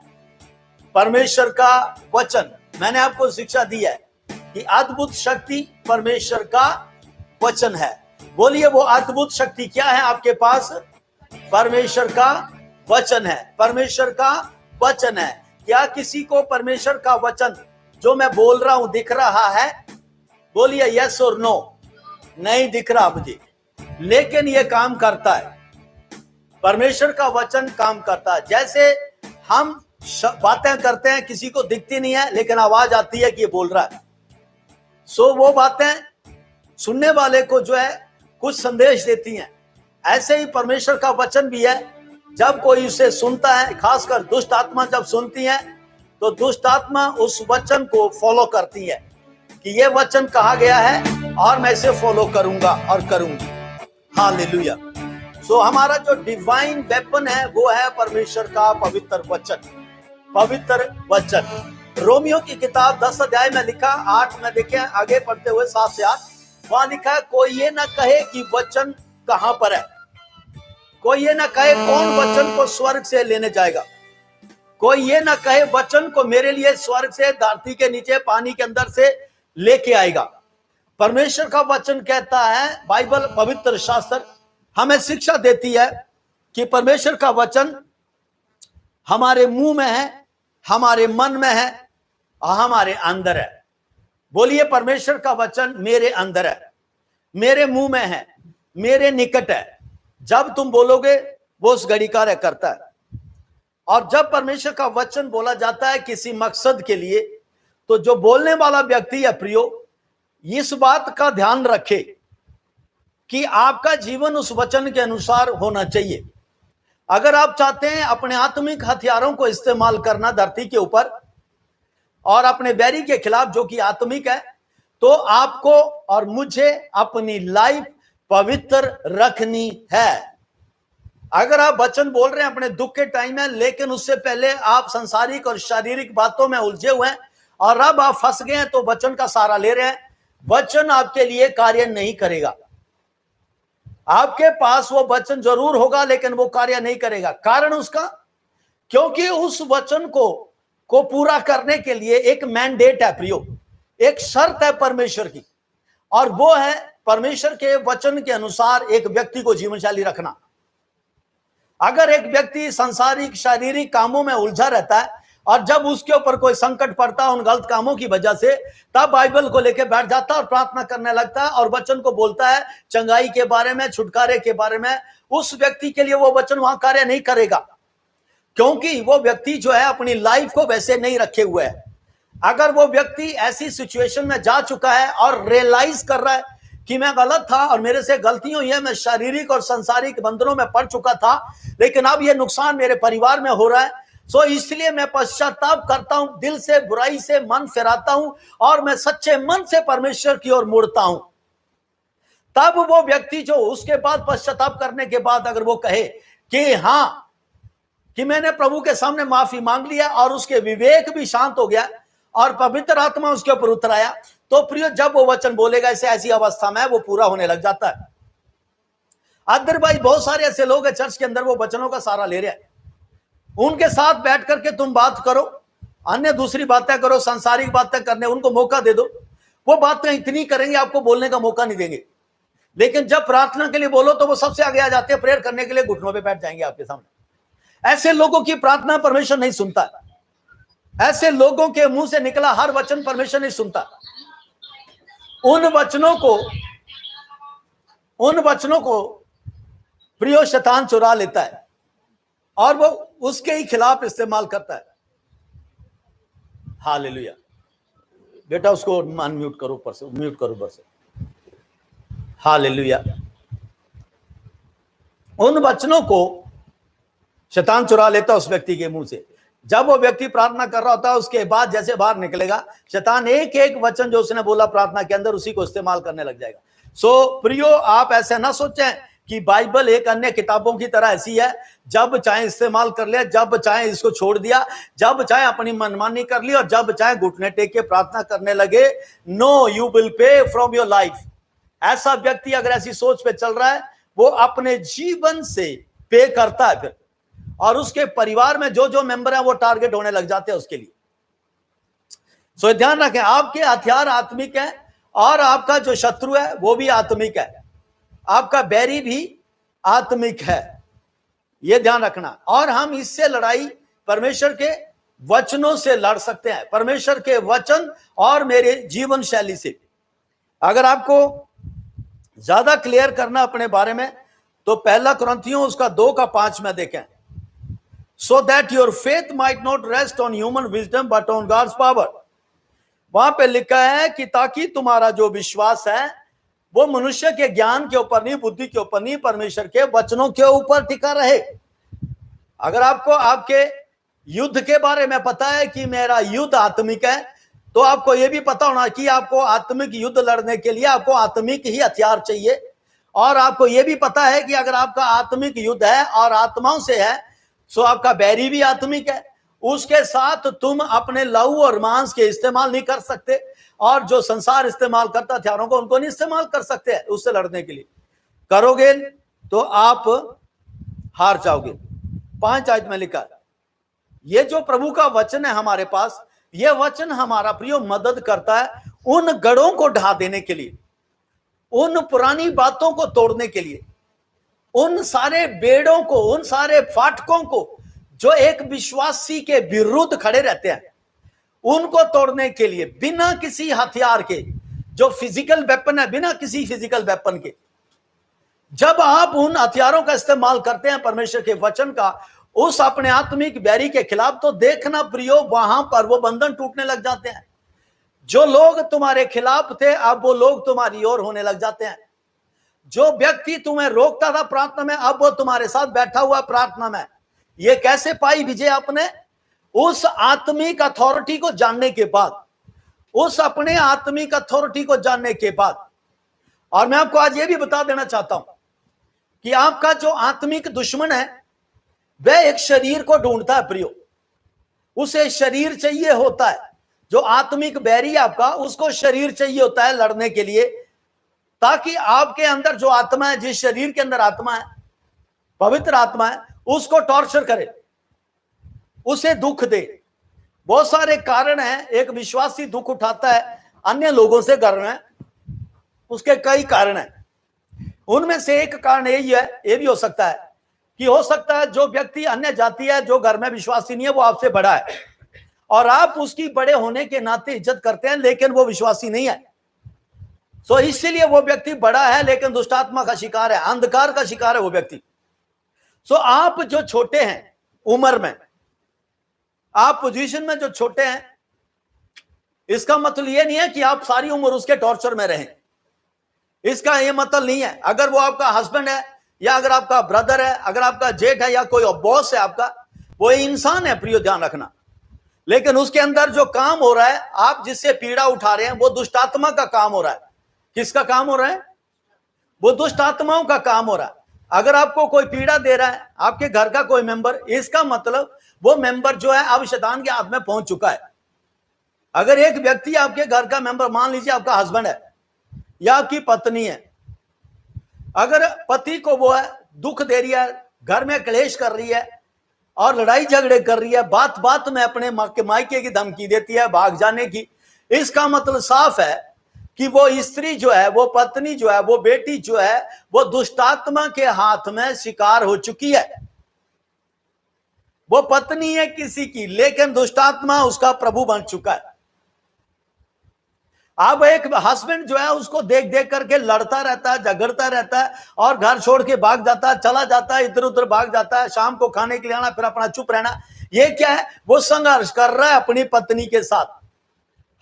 परमेश्वर का वचन। मैंने आपको शिक्षा दी है कि अद्भुत शक्ति परमेश्वर का वचन है। बोलिए वो अद्भुत शक्ति क्या है आपके पास? परमेश्वर का वचन है। परमेश्वर का वचन है। क्या किसी को परमेश्वर का वचन जो मैं बोल रहा हूं दिख रहा है? बोलिए यस और नो। नहीं दिख रहा मुझे, लेकिन ये काम करता है। परमेश्वर का वचन काम करता है। जैसे हम बातें करते हैं, किसी को दिखती नहीं है लेकिन आवाज आती है कि ये बोल रहा है। सो वो बातें सुनने वाले को जो है कुछ संदेश देती हैं। ऐसे ही परमेश्वर का वचन भी है। जब कोई उसे सुनता है, खासकर दुष्ट आत्मा जब सुनती है, तो दुष्ट आत्मा उस वचन को फॉलो करती है कि ये वचन कहा गया है और मैं इसे फॉलो करूंगा और करूंगी। हालेलुया। सो हमारा जो डिवाइन वेपन है वो है परमेश्वर का पवित्र वचन। पवित्र वचन। रोमियो की किताब 10 अध्याय में लिखा, 8 में देखें, आगे पढ़ते हुए 7 से 8, वहां लिखा है, कोई ये ना कहे कि वचन कहां पर है। कोई ये ना कहे कौन वचन को स्वर्ग से लेने जाएगा। कोई ये ना कहे वचन को मेरे लिए स्वर्ग से, धरती के नीचे, पानी के अंदर से लेके आएगा। परमेश्वर का वचन कहता है, बाइबल पवित्र शास्त्र हमें शिक्षा देती है कि परमेश्वर का वचन हमारे मुंह में है, हमारे मन में है और हमारे अंदर है। बोलिए परमेश्वर का वचन मेरे अंदर है, मेरे मुंह में है, मेरे निकट है। जब तुम बोलोगे वो उस घड़ी कार्य करता है। और जब परमेश्वर का वचन बोला जाता है किसी मकसद के लिए, तो जो बोलने वाला व्यक्ति है प्रियो, इस बात का ध्यान रखे कि आपका जीवन उस वचन के अनुसार होना चाहिए। अगर आप चाहते हैं अपने आत्मिक हथियारों को इस्तेमाल करना धरती के ऊपर और अपने बैरी के खिलाफ जो कि आत्मिक है, तो आपको और मुझे अपनी लाइफ पवित्र रखनी है। अगर आप वचन बोल रहे हैं अपने दुख के टाइम में, लेकिन उससे पहले आप संसारिक और शारीरिक बातों में उलझे हुए हैं और अब आप फंस गए हैं, तो वचन का सहारा ले रहे हैं, वचन आपके लिए कार्य नहीं करेगा। आपके पास वो वचन जरूर होगा लेकिन वो कार्य नहीं करेगा। कारण उसका, क्योंकि उस वचन को पूरा करने के लिए एक मैंडेट है प्रियो, एक शर्त है परमेश्वर की। और वो है परमेश्वर के वचन के अनुसार एक व्यक्ति को जीवन शैली रखना। अगर एक व्यक्ति सांसारिक शारीरिक कामों में उलझा रहता है और जब उसके ऊपर कोई संकट पड़ता है उन गलत कामों की वजह से, तब बाइबल को लेकर बैठ जाता है और प्रार्थना करने लगता है और वचन को बोलता है चंगाई के बारे में, छुटकारे के बारे में, उस व्यक्ति के लिए वो वचन वहां कार्य नहीं करेगा, क्योंकि वो व्यक्ति जो है अपनी लाइफ को वैसे नहीं रखे हुए है। अगर वो व्यक्ति ऐसी सिचुएशन में जा चुका है और रियलाइज कर रहा है कि मैं गलत था और मेरे से गलती हुई है, मैं शारीरिक और सांसारिक बंधनों में पड़ चुका था, लेकिन अब ये नुकसान मेरे परिवार में हो रहा है, सो इसलिए मैं पश्चाताप करता हूं, दिल से बुराई से मन फिराता हूं और मैं सच्चे मन से परमेश्वर की ओर मुड़ता हूं। तब वो व्यक्ति जो उसके बाद पश्चाताप करने के बाद अगर वो कहे कि हां, कि मैंने प्रभु के सामने माफी मांग लिया और उसके विवेक भी शांत हो गया और पवित्र आत्मा उसके ऊपर उतर आया, तो प्रिय जब वो वचन बोलेगा ऐसे ऐसी अवस्था में वो पूरा होने लग जाता है। अदरवाइज बहुत सारे ऐसे लोग हैं चर्च के अंदर, वो वचनों का सहारा ले रहे हैं, उनके साथ बैठ करके तुम बात करो, अन्य दूसरी बातें करो, सांसारिक बातें करने उनको मौका दे दो, वो बातें इतनी करेंगे आपको बोलने का मौका नहीं देंगे। लेकिन जब प्रार्थना के लिए बोलो तो वो सबसे आगे आ जाते हैं, प्रेयर करने के लिए घुटनों पे बैठ जाएंगे आपके सामने। ऐसे लोगों की प्रार्थना परमेश्वर नहीं सुनता, ऐसे लोगों के मुंह से निकला हर वचन परमेश्वर नहीं सुनता। उन वचनों को प्रियो शैतान चुरा लेता है और वो उसके ही खिलाफ इस्तेमाल करता है। हालेलुया। बेटा उसको अनम्यूट करो, ऊपर से म्यूट करो ऊपर से। हालेलुया। उन वचनों को शैतान चुरा लेता है उस व्यक्ति के मुंह से। जब वो व्यक्ति प्रार्थना कर रहा होता है उसके बाद जैसे बाहर निकलेगा, शैतान एक एक वचन जो उसने बोला प्रार्थना के अंदर उसी को इस्तेमाल करने लग जाएगा। सो प्रियो, आप ऐसे ना सोचें कि बाइबल एक अन्य किताबों की तरह ऐसी है, जब चाहे इस्तेमाल कर लिया, जब चाहे इसको छोड़ दिया, जब चाहे अपनी मनमानी कर ली और जब चाहे घुटने टेक के प्रार्थना करने लगे। No, you will pay from your life. ऐसा व्यक्ति अगर ऐसी सोच पे चल रहा है, वो अपने जीवन से पे करता है फिर, और उसके परिवार में जो जो मेंबर है वो टारगेट होने लग जाते हैं उसके लिए। सो ध्यान रखें, आपके हथियार आत्मिक है और आपका जो शत्रु है वो भी आत्मिक है, आपका बैरी भी आत्मिक है, ये ध्यान रखना। और हम इससे लड़ाई परमेश्वर के वचनों से लड़ सकते हैं, परमेश्वर के वचन और मेरे जीवन शैली से। अगर आपको ज्यादा क्लियर करना अपने बारे में तो पहला कुरिन्थियों उसका 2:5 में देखें। So that your faith might not rest on human wisdom but on God's power। वहां पे लिखा है कि ताकि तुम्हारा जो विश्वास है वो मनुष्य के ज्ञान के ऊपर नहीं, बुद्धि के ऊपर नहीं, परमेश्वर के वचनों के ऊपर टिका रहे। अगर आपको आपके युद्ध के बारे में पता है कि मेरा युद्ध आत्मिक है, तो आपको यह भी पता होना कि आपको आत्मिक युद्ध लड़ने के लिए आपको आत्मिक ही हथियार चाहिए। और आपको यह भी पता है कि अगर आपका आत्मिक युद्ध है और आत्माओं से है, सो आपका बैरी भी आत्मिक है। उसके साथ तुम अपने लहू और मांस के इस्तेमाल नहीं कर सकते, और जो संसार इस्तेमाल करता हथियारों को उनको नहीं इस्तेमाल कर सकते उससे लड़ने के लिए। करोगे तो आप हार जाओगे। 5 आयत में लिखा, ये जो प्रभु का वचन है हमारे पास, ये वचन हमारा प्रिय मदद करता है उन गढ़ों को ढा देने के लिए, उन पुरानी बातों को तोड़ने के लिए, उन सारे बेड़ों को, उन सारे फाटकों को जो एक विश्वासी के विरुद्ध खड़े रहते हैं, उनको तोड़ने के लिए बिना किसी हथियार के, जो फिजिकल वेपन है, बिना किसी फिजिकल वेपन के। जब आप उन हथियारों का इस्तेमाल करते हैं परमेश्वर के वचन का उस अपने आत्मिक बैरी के खिलाफ, तो देखना प्रियो वहां पर वो बंधन टूटने लग जाते हैं। जो लोग तुम्हारे खिलाफ थे अब वो लोग तुम्हारी ओर होने लग जाते हैं। जो व्यक्ति तुम्हें रोकता था प्रार्थना में, अब वो तुम्हारे साथ बैठा हुआ प्रार्थना में। ये कैसे पाई विजय आपने? उस आत्मिक अथॉरिटी को जानने के बाद, उस अपने आत्मिक अथॉरिटी को जानने के बाद। और मैं आपको आज ये भी बता देना चाहता हूं कि आपका जो आत्मिक दुश्मन है वह एक शरीर को ढूंढता है प्रियो, उसे शरीर चाहिए होता है। जो आत्मिक बैरी आपका, उसको शरीर चाहिए होता है लड़ने के लिए, ताकि आपके अंदर जो आत्मा है, जिस शरीर के अंदर आत्मा है, पवित्र आत्मा है, उसको टॉर्चर करे, उसे दुख दे। बहुत सारे कारण हैं, एक विश्वासी दुख उठाता है अन्य लोगों से घर में, उसके कई कारण हैं। उनमें से एक कारण यही है, ये भी हो सकता है कि हो सकता है जो व्यक्ति अन्य जाति है, जो घर में विश्वासी नहीं है, वो आपसे बड़ा है और आप उसकी बड़े होने के नाते इज्जत करते हैं, लेकिन वो विश्वासी नहीं है। सो इसीलिए वो व्यक्ति बड़ा है लेकिन दुष्टात्मा का शिकार है, अंधकार का शिकार है वो व्यक्ति। सो आप जो छोटे हैं उम्र में, आप पोजीशन में जो छोटे हैं, इसका मतलब ये नहीं है कि आप सारी उम्र उसके टॉर्चर में रहें। इसका ये मतलब नहीं है। अगर वो आपका हस्बैंड है या अगर आपका ब्रदर है, अगर आपका जेठ है या कोई बॉस है आपका, वो इंसान है प्रियो, ध्यान रखना। लेकिन उसके अंदर जो काम हो रहा है, आप जिससे पीड़ा उठा रहे हैं, वो दुष्टात्मा का काम हो रहा है। किसका काम हो रहा है? वो दुष्ट आत्माओं का काम हो रहा है। अगर आपको कोई पीड़ा दे रहा है, आपके घर का कोई मेंबर, इसका मतलब वो मेंबर जो है अब शैतान के हाथ में पहुंच चुका है। अगर एक व्यक्ति आपके घर का मेंबर, मान लीजिए आपका हस्बैंड है या आपकी पत्नी है, अगर पति को वो है दुख दे रही है, घर में क्लेश कर रही है और लड़ाई झगड़े कर रही है, बात बात में अपने मायके की धमकी देती है भाग जाने की, इसका मतलब साफ है कि वो स्त्री जो है, वो पत्नी जो है, वो बेटी जो है, वो दुष्टात्मा के हाथ में शिकार हो चुकी है। वो पत्नी है किसी की, लेकिन दुष्टात्मा उसका प्रभु बन चुका है। अब एक हस्बैंड जो है उसको देख देख करके लड़ता रहता है, झगड़ता रहता है और घर छोड़ के भाग जाता है, चला जाता है, इधर उधर भाग जाता है, शाम को खाने के लिए आना, फिर अपना चुप रहना। ये क्या है? वो संघर्ष कर रहा है अपनी पत्नी के साथ।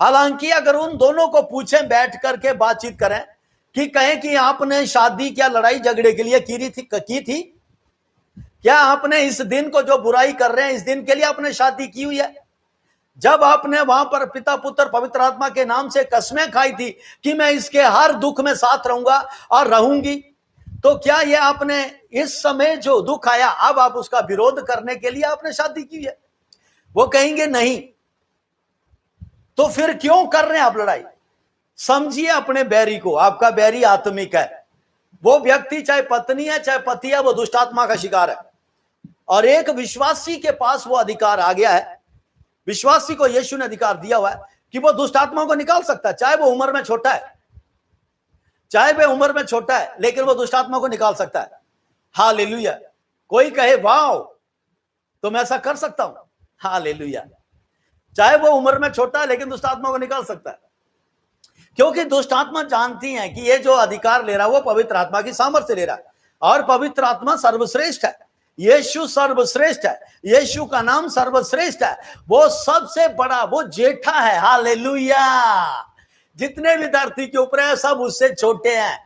हालांकि अगर उन दोनों को पूछें, बैठ करके बातचीत करें कि कहें कि आपने शादी क्या लड़ाई झगड़े के लिए की थी? क्या आपने इस दिन को जो बुराई कर रहे हैं, इस दिन के लिए आपने शादी की हुई है? जब आपने वहां पर पिता पुत्र पवित्र आत्मा के नाम से कसमें खाई थी कि मैं इसके हर दुख में साथ रहूंगा और रहूंगी, तो क्या ये आपने इस समय जो दुख आया, अब आप उसका विरोध करने के लिए आपने शादी की है? वो कहेंगे नहीं। तो फिर क्यों कर रहे हैं आप लड़ाई? समझिए अपने बैरी को। आपका बैरी आत्मिक है। वो व्यक्ति चाहे पत्नी है चाहे पति है, वो दुष्टात्मा का शिकार है। और एक विश्वासी के पास वो अधिकार आ गया है। विश्वासी को यीशु ने अधिकार दिया हुआ है कि वो दुष्टात्माओं को निकाल सकता है, चाहे वो उम्र में छोटा है, चाहे वह उम्र में छोटा है, लेकिन वो दुष्टात्मा को निकाल सकता है। हालेलुया। कोई कहे वाह तो मैं ऐसा कर सकता हूं, हालेलुया। चाहे वो उम्र में छोटा है लेकिन दुष्टात्मा को निकाल सकता है, क्योंकि दुष्टात्मा जानती है कि ये जो अधिकार ले रहा है वो पवित्र आत्मा की सामर्थ्य ले रहा है, और पवित्र आत्मा सर्वश्रेष्ठ है। यीशु सर्वश्रेष्ठ है, यीशु का नाम सर्वश्रेष्ठ है। वो सबसे बड़ा, वो जेठा है। हालेलुया। जितने भी धरती के ऊपर है सब उससे छोटे हैं।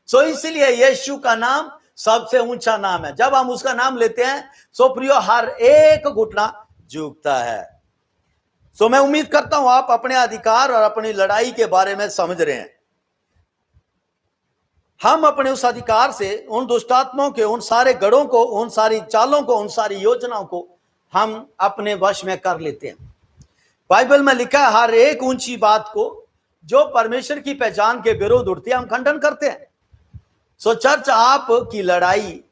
सो इसलिए यीशु का नाम सबसे ऊंचा नाम है। जब हम उसका नाम लेते हैं सो प्रियो हर एक घुटना झुकता है। सो मैं उम्मीद करता हूं आप अपने अधिकार और अपनी लड़ाई के बारे में समझ रहे हैं। हम अपने उस अधिकार से उन दुष्टात्माओं के उन सारे गढ़ों को, उन सारी चालों को, उन सारी योजनाओं को हम अपने वश में कर लेते हैं। बाइबल में लिखा है हर एक ऊंची बात को जो परमेश्वर की पहचान के विरोध उठती है हम खंडन करते हैं। सो चर्च, आपकी लड़ाई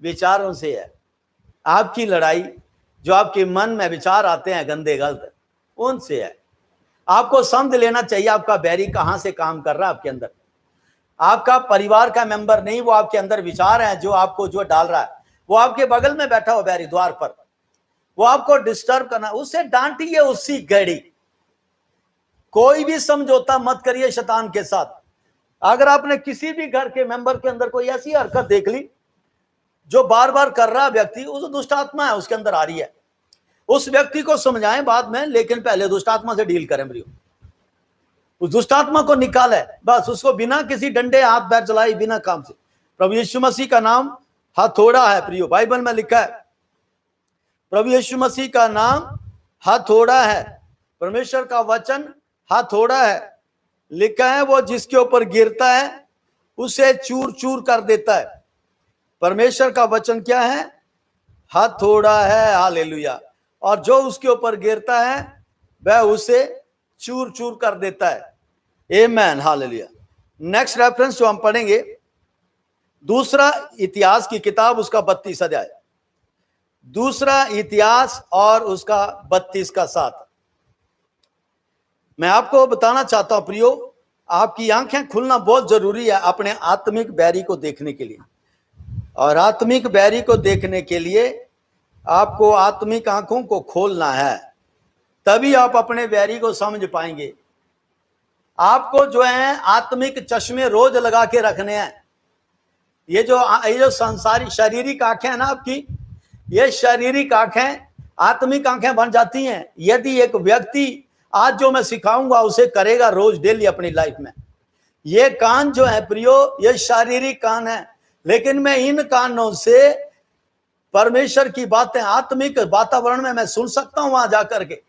विचारों से है। आपकी लड़ाई जो आपके मन में विचार आते हैं गंदे गलत, उनसे है। आपको समझ लेना चाहिए आपका बैरी कहां से काम कर रहा है आपके अंदर। आपका परिवार का मेंबर नहीं, वो आपके अंदर विचार है जो आपको जो डाल रहा है। वो आपके बगल में बैठा हो बैरी द्वार पर, वो आपको डिस्टर्ब करना, उससे डांटिए उसी घड़ी। कोई भी समझौता मत करिए शैतान के साथ। अगर आपने किसी भी घर के मेंबर के अंदर कोई ऐसी हरकत देख ली जो बार बार कर रहा व्यक्ति, उस दुष्ट आत्मा है उसके अंदर आ रही है, उस व्यक्ति को समझाएं बाद में, लेकिन पहले दुष्ट आत्मा से डील करें। प्रियो, उस दुष्ट आत्मा को निकाले, बस उसको बिना किसी डंडे हाथ पैर चलाए, बिना काम से। प्रभु यीशु मसीह का नाम हथौड़ा है। प्रियो, बाइबल में लिखा है प्रभु यीशु मसीह का नाम हथौड़ा है। परमेश्वर का वचन हथौड़ा है। लिखा है वो जिसके ऊपर गिरता है उसे चूर चूर कर देता है। परमेश्वर का वचन क्या है? हथौड़ा है। हालेलुया। और जो उसके ऊपर गिरता है वह उसे चूर चूर कर देता है। आमेन, हालेलुया। नेक्स्ट रेफरेंस जो हम पढ़ेंगे, दूसरा इतिहास की किताब, उसका 32 अध्याय। दूसरा इतिहास और उसका 32 का 7। मैं आपको बताना चाहता हूं प्रियो, आपकी आंखें खुलना बहुत जरूरी है अपने आत्मिक बैरी को देखने के लिए। और आत्मिक बैरी को देखने के लिए आपको आत्मिक आंखों को खोलना है, तभी आप अपने बैरी को समझ पाएंगे। आपको जो है आत्मिक चश्मे रोज लगा के रखने हैं। ये जो संसारी शारीरिक आंखें हैं ना आपकी, ये शारीरिक आंखें आत्मिक आंखें बन जाती हैं यदि एक व्यक्ति आज जो मैं सिखाऊंगा उसे करेगा रोज डेली अपनी लाइफ में। ये कान जो है प्रियो, ये शारीरिक कान है, लेकिन मैं इन कानों से परमेश्वर की बातें आत्मिक वातावरण में मैं सुन सकता हूं वहां जाकर के।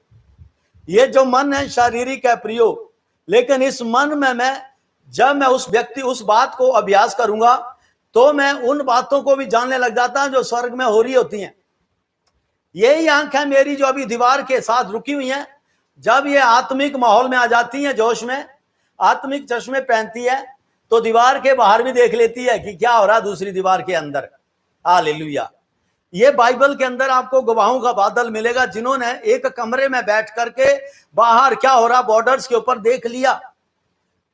ये जो मन है शारीरिक है प्रियो, लेकिन इस मन में जब मैं उस बात को अभ्यास करूंगा तो मैं उन बातों को भी जानने लग जाता हूं जो स्वर्ग में हो रही होती हैं। यही आंखें मेरी जो अभी दीवार के साथ रुकी हुई हैं, जब ये आत्मिक माहौल में आ जाती हैं, जोश में आत्मिक चश्मे पहनती है, तो दीवार के बाहर भी देख लेती है कि क्या हो रहा है दूसरी दीवार के अंदर। हालेलुया। ये बाइबल के अंदर आपको गवाहों का बादल मिलेगा जिन्होंने एक कमरे में बैठ करके बाहर क्या हो रहा बॉर्डर्स के ऊपर देख लिया,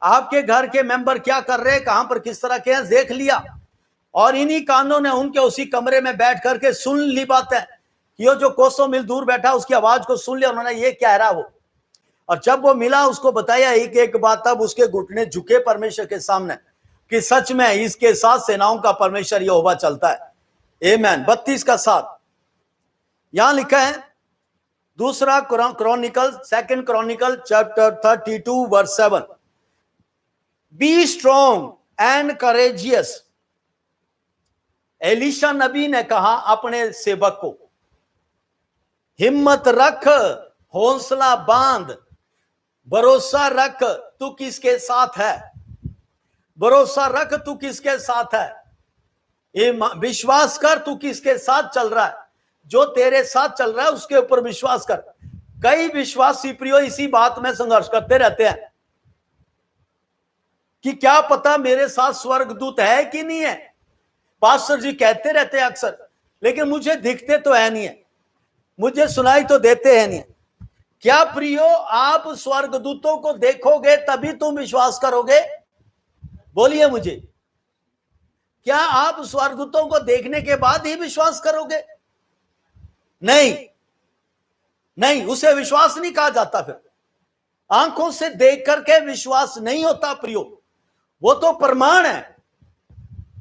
आपके घर के मेंबर क्या कर रहे हैं, कहां पर किस तरह के हैं देख लिया, और इन्हीं कानों ने उनके उसी कमरे में बैठ करके सुन ली बातें। ये जो कोसों मील दूर बैठा उसकी आवाज को सुन लिया उन्होंने, ये कह रहा वो, और जब वो मिला उसको बताया एक एक बात, तब उसके घुटने झुके परमेश्वर के सामने कि सच में इसके साथ सेनाओं का परमेश्वर यहोवा चलता है। आमेन। 32 का 7 यहां लिखा है, दूसरा chronicle, second chronicle chapter 32 verse 7, be strong and courageous. Elisha नबी ने कहा अपने सेवक को, हिम्मत रख, हौसला बांध, भरोसा रख तू किसके साथ है, भरोसा रख तू किसके साथ है, विश्वास कर तू किसके साथ चल रहा है, जो तेरे साथ चल रहा है उसके ऊपर विश्वास कर। कई विश्वासी प्रियो इसी बात में संघर्ष करते रहते हैं कि क्या पता मेरे साथ स्वर्गदूत है कि नहीं है। पास्टर जी कहते रहते हैं अक्सर, लेकिन मुझे दिखते तो है नहीं है, मुझे सुनाई तो देते हैं नहीं। क्या प्रियो आप स्वर्गदूतों को देखोगे तभी तुम विश्वास करोगे? बोलिए मुझे, क्या आप स्वर्गदूतों को देखने के बाद ही विश्वास करोगे? नहीं नहीं, उसे विश्वास नहीं कहा जाता। फिर आंखों से देख करके विश्वास नहीं होता प्रियो, वो तो प्रमाण है।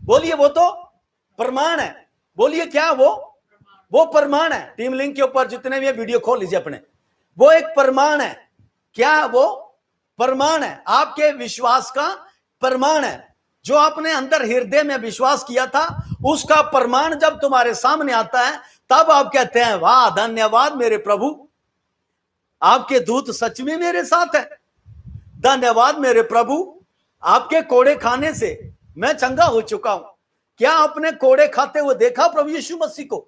बोलिए वो तो प्रमाण है। बोलिए क्या वो प्रमाण है। टीम लिंक के ऊपर जितने भी वीडियो खोल लीजिए अपने, वो एक प्रमाण है। क्या वो प्रमाण है? आपके विश्वास का प्रमाण है। जो आपने अंदर हृदय में विश्वास किया था उसका प्रमाण जब तुम्हारे सामने आता है तब आप कहते हैं वाह धन्यवाद मेरे प्रभु, आपके दूत सच में मेरे साथ है। धन्यवाद मेरे प्रभु, आपके कोड़े खाने से मैं चंगा हो चुका हूं। क्या आपने कोड़े खाते हुए देखा प्रभु यीशु मसीह को?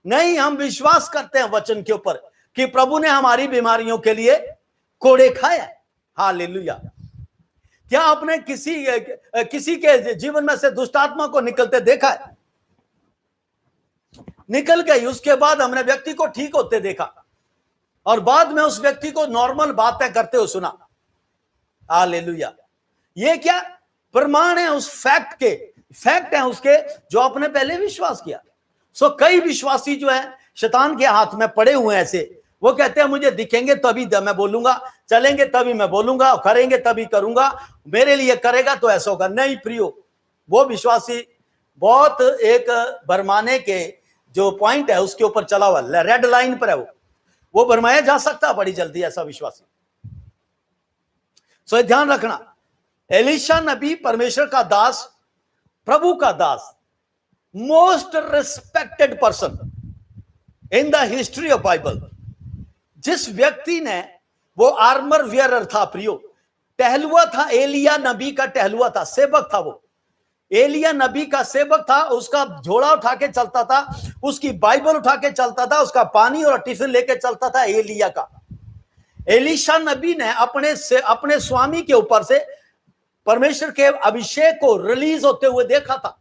नहीं, हम विश्वास करते हैं वचन के ऊपर कि प्रभु ने हमारी बीमारियों के लिए कोड़े खाए। हालेलुया। क्या आपने किसी के जीवन में से दुष्ट आत्मा को निकलते देखा है? निकल गई, उसके बाद हमने व्यक्ति को ठीक होते देखा और बाद में उस व्यक्ति को नॉर्मल बातें करते हुए सुना। हालेलुया। ये क्या प्रमाण है? उस फैक्ट है उसके जो आपने पहले विश्वास किया। सो कई विश्वासी जो है शैतान के हाथ में पड़े हुए हैं ऐसे, वो कहते हैं मुझे दिखेंगे तभी मैं बोलूंगा, चलेंगे तभी मैं बोलूंगा, करेंगे तभी करूंगा, मेरे लिए करेगा तो ऐसा होगा। नहीं प्रियो, वो विश्वासी बहुत एक भरमाने के जो पॉइंट है उसके ऊपर चला हुआ, रेड लाइन पर है, वो भरमाया जा सकता बड़ी जल्दी ऐसा विश्वासी। सो ध्यान रखना, एलीशा नबी परमेश्वर का दास, प्रभु का दास, most respected person in the history of Bible. जिस व्यक्ति ने, वो आर्मर वियरर था प्रियो, टहलुआ था, एलिया नबी का टहलुआ था, सेवक था। वो एलिया नबी का सेवक था, उसका झोला उठा के चलता था, उसकी बाइबल उठा के चलता था, उसका पानी और टिफिन लेके चलता था एलिया का। एलीशा नबी ने अपने स्वामी के ऊपर से परमेश्वर के अभिषेक को रिलीज होते हुए देखा था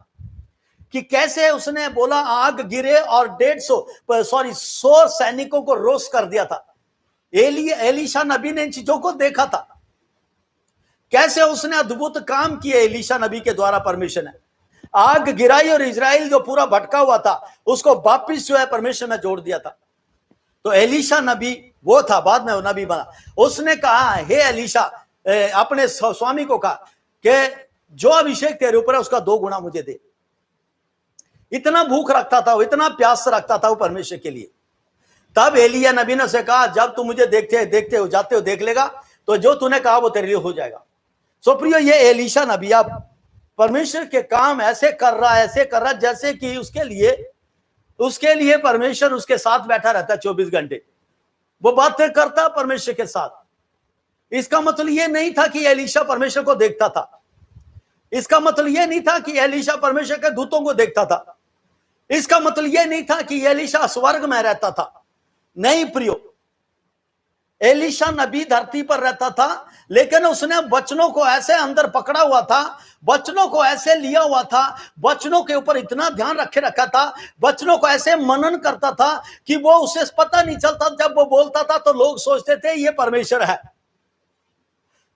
कि कैसे उसने बोला आग गिरे और 100 सैनिकों को रोस्ट कर दिया था। एलीशा नबी ने इन चीजों को देखा था। कैसे उसने अद्भुत काम किए एलीशा नबी के द्वारा परमेश्वर ने। आग गिराई और इजराइल जो पूरा भटका हुआ था उसको वापिस जो है परमेश्वर ने जोड़ दिया था। तो एलीशा नबी वो था, बाद में वो नबी बना। उसने कहा, हे एलीशा, अपने स्वामी को कहा कि जो अभिषेक तेरे ऊपर है उसका 2 गुना मुझे दे। इतना भूख रखता था वो, इतना प्यास रखता था वो परमेश्वर के लिए। तब एलिया नबी ने से कहा, जब तू मुझे देखते हो जाते हो देख लेगा, तो जो तूने कहा वो तेरे लिए हो जाएगा। सो प्रियो, ये एलीशा नबी अब परमेश्वर के काम ऐसे कर रहा जैसे कि उसके लिए परमेश्वर उसके साथ बैठा रहता है 24 घंटे। वो बातें करता परमेश्वर के साथ। इसका मतलब ये नहीं था कि एलीशा परमेश्वर को देखता था। इसका मतलब ये नहीं था कि एलीशा परमेश्वर के दूतों को देखता था। इसका मतलब ये नहीं था कि एलीशा स्वर्ग में रहता था। नहीं प्रियो, एलीशा नबी धरती पर रहता था, लेकिन उसने वचनों को ऐसे अंदर पकड़ा हुआ था, वचनों को ऐसे लिया हुआ था, वचनों के ऊपर इतना ध्यान रखा था, वचनों को ऐसे मनन करता था कि वो उसे पता नहीं चलता। जब वो बोलता था तो लोग सोचते थे ये परमेश्वर है।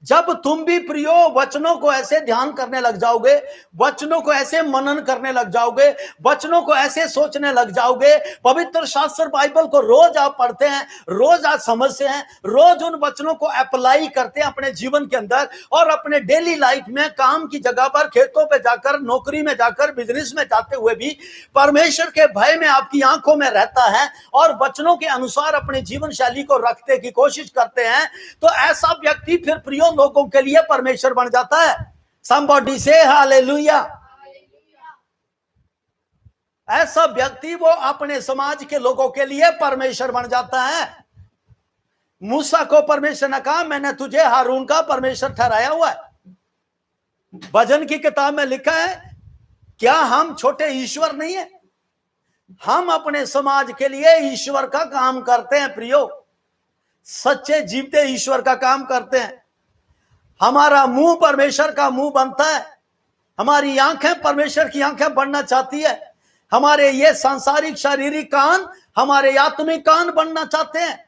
जब तुम भी प्रियो वचनों को ऐसे ध्यान करने लग जाओगे, वचनों को ऐसे मनन करने लग जाओगे, वचनों को ऐसे सोचने लग जाओगे, पवित्र शास्त्र बाइबल को रोज आप पढ़ते हैं, रोज आप समझते हैं, रोज उन वचनों को अप्लाई करते हैं अपने जीवन के अंदर और अपने डेली लाइफ में, काम की जगह पर, खेतों पे जाकर, नौकरी में जाकर, बिजनेस में जाते हुए भी परमेश्वर के भय में आपकी आंखों में रहता है और वचनों के अनुसार अपने जीवन शैली को रखने की कोशिश करते हैं, तो ऐसा व्यक्ति फिर प्रियो लोगों के लिए परमेश्वर बन जाता है। Somebody say hallelujah। ऐसा व्यक्ति वो अपने समाज के लोगों के लिए परमेश्वर बन जाता है। मूसा को परमेश्वर ने कहा, मैंने तुझे हारून का परमेश्वर ठहराया हुआ है। भजन की किताब में लिखा है, क्या हम छोटे ईश्वर नहीं है? हम अपने समाज के लिए ईश्वर का काम करते हैं प्रियो, सच्चे जीवते ईश्वर का काम करते हैं। हमारा मुंह परमेश्वर का मुंह बनता है, हमारी आंखें परमेश्वर की आंखें बनना चाहती है, हमारे ये सांसारिक शारीरिक कान हमारे आत्मिक कान बनना चाहते हैं।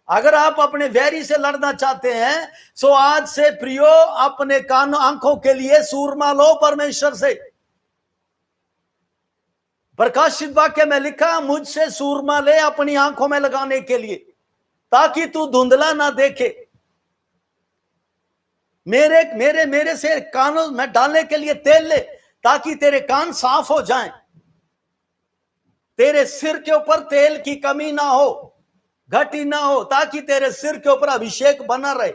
अगर आप अपने वैरी से लड़ना चाहते हैं तो आज से प्रियो अपने कान आंखों के लिए सूरमा लो परमेश्वर से। प्रकाशित वाक्य में लिखा, मुझसे सूरमा ले अपनी आंखों में लगाने के लिए, ताकि तू धुंधला ना देखे। मेरे से कानों में डालने के लिए तेल ले, ताकि तेरे कान साफ हो जाएं, तेरे सिर के ऊपर तेल की कमी ना हो, घटी ना हो, ताकि तेरे सिर के ऊपर अभिषेक बना रहे।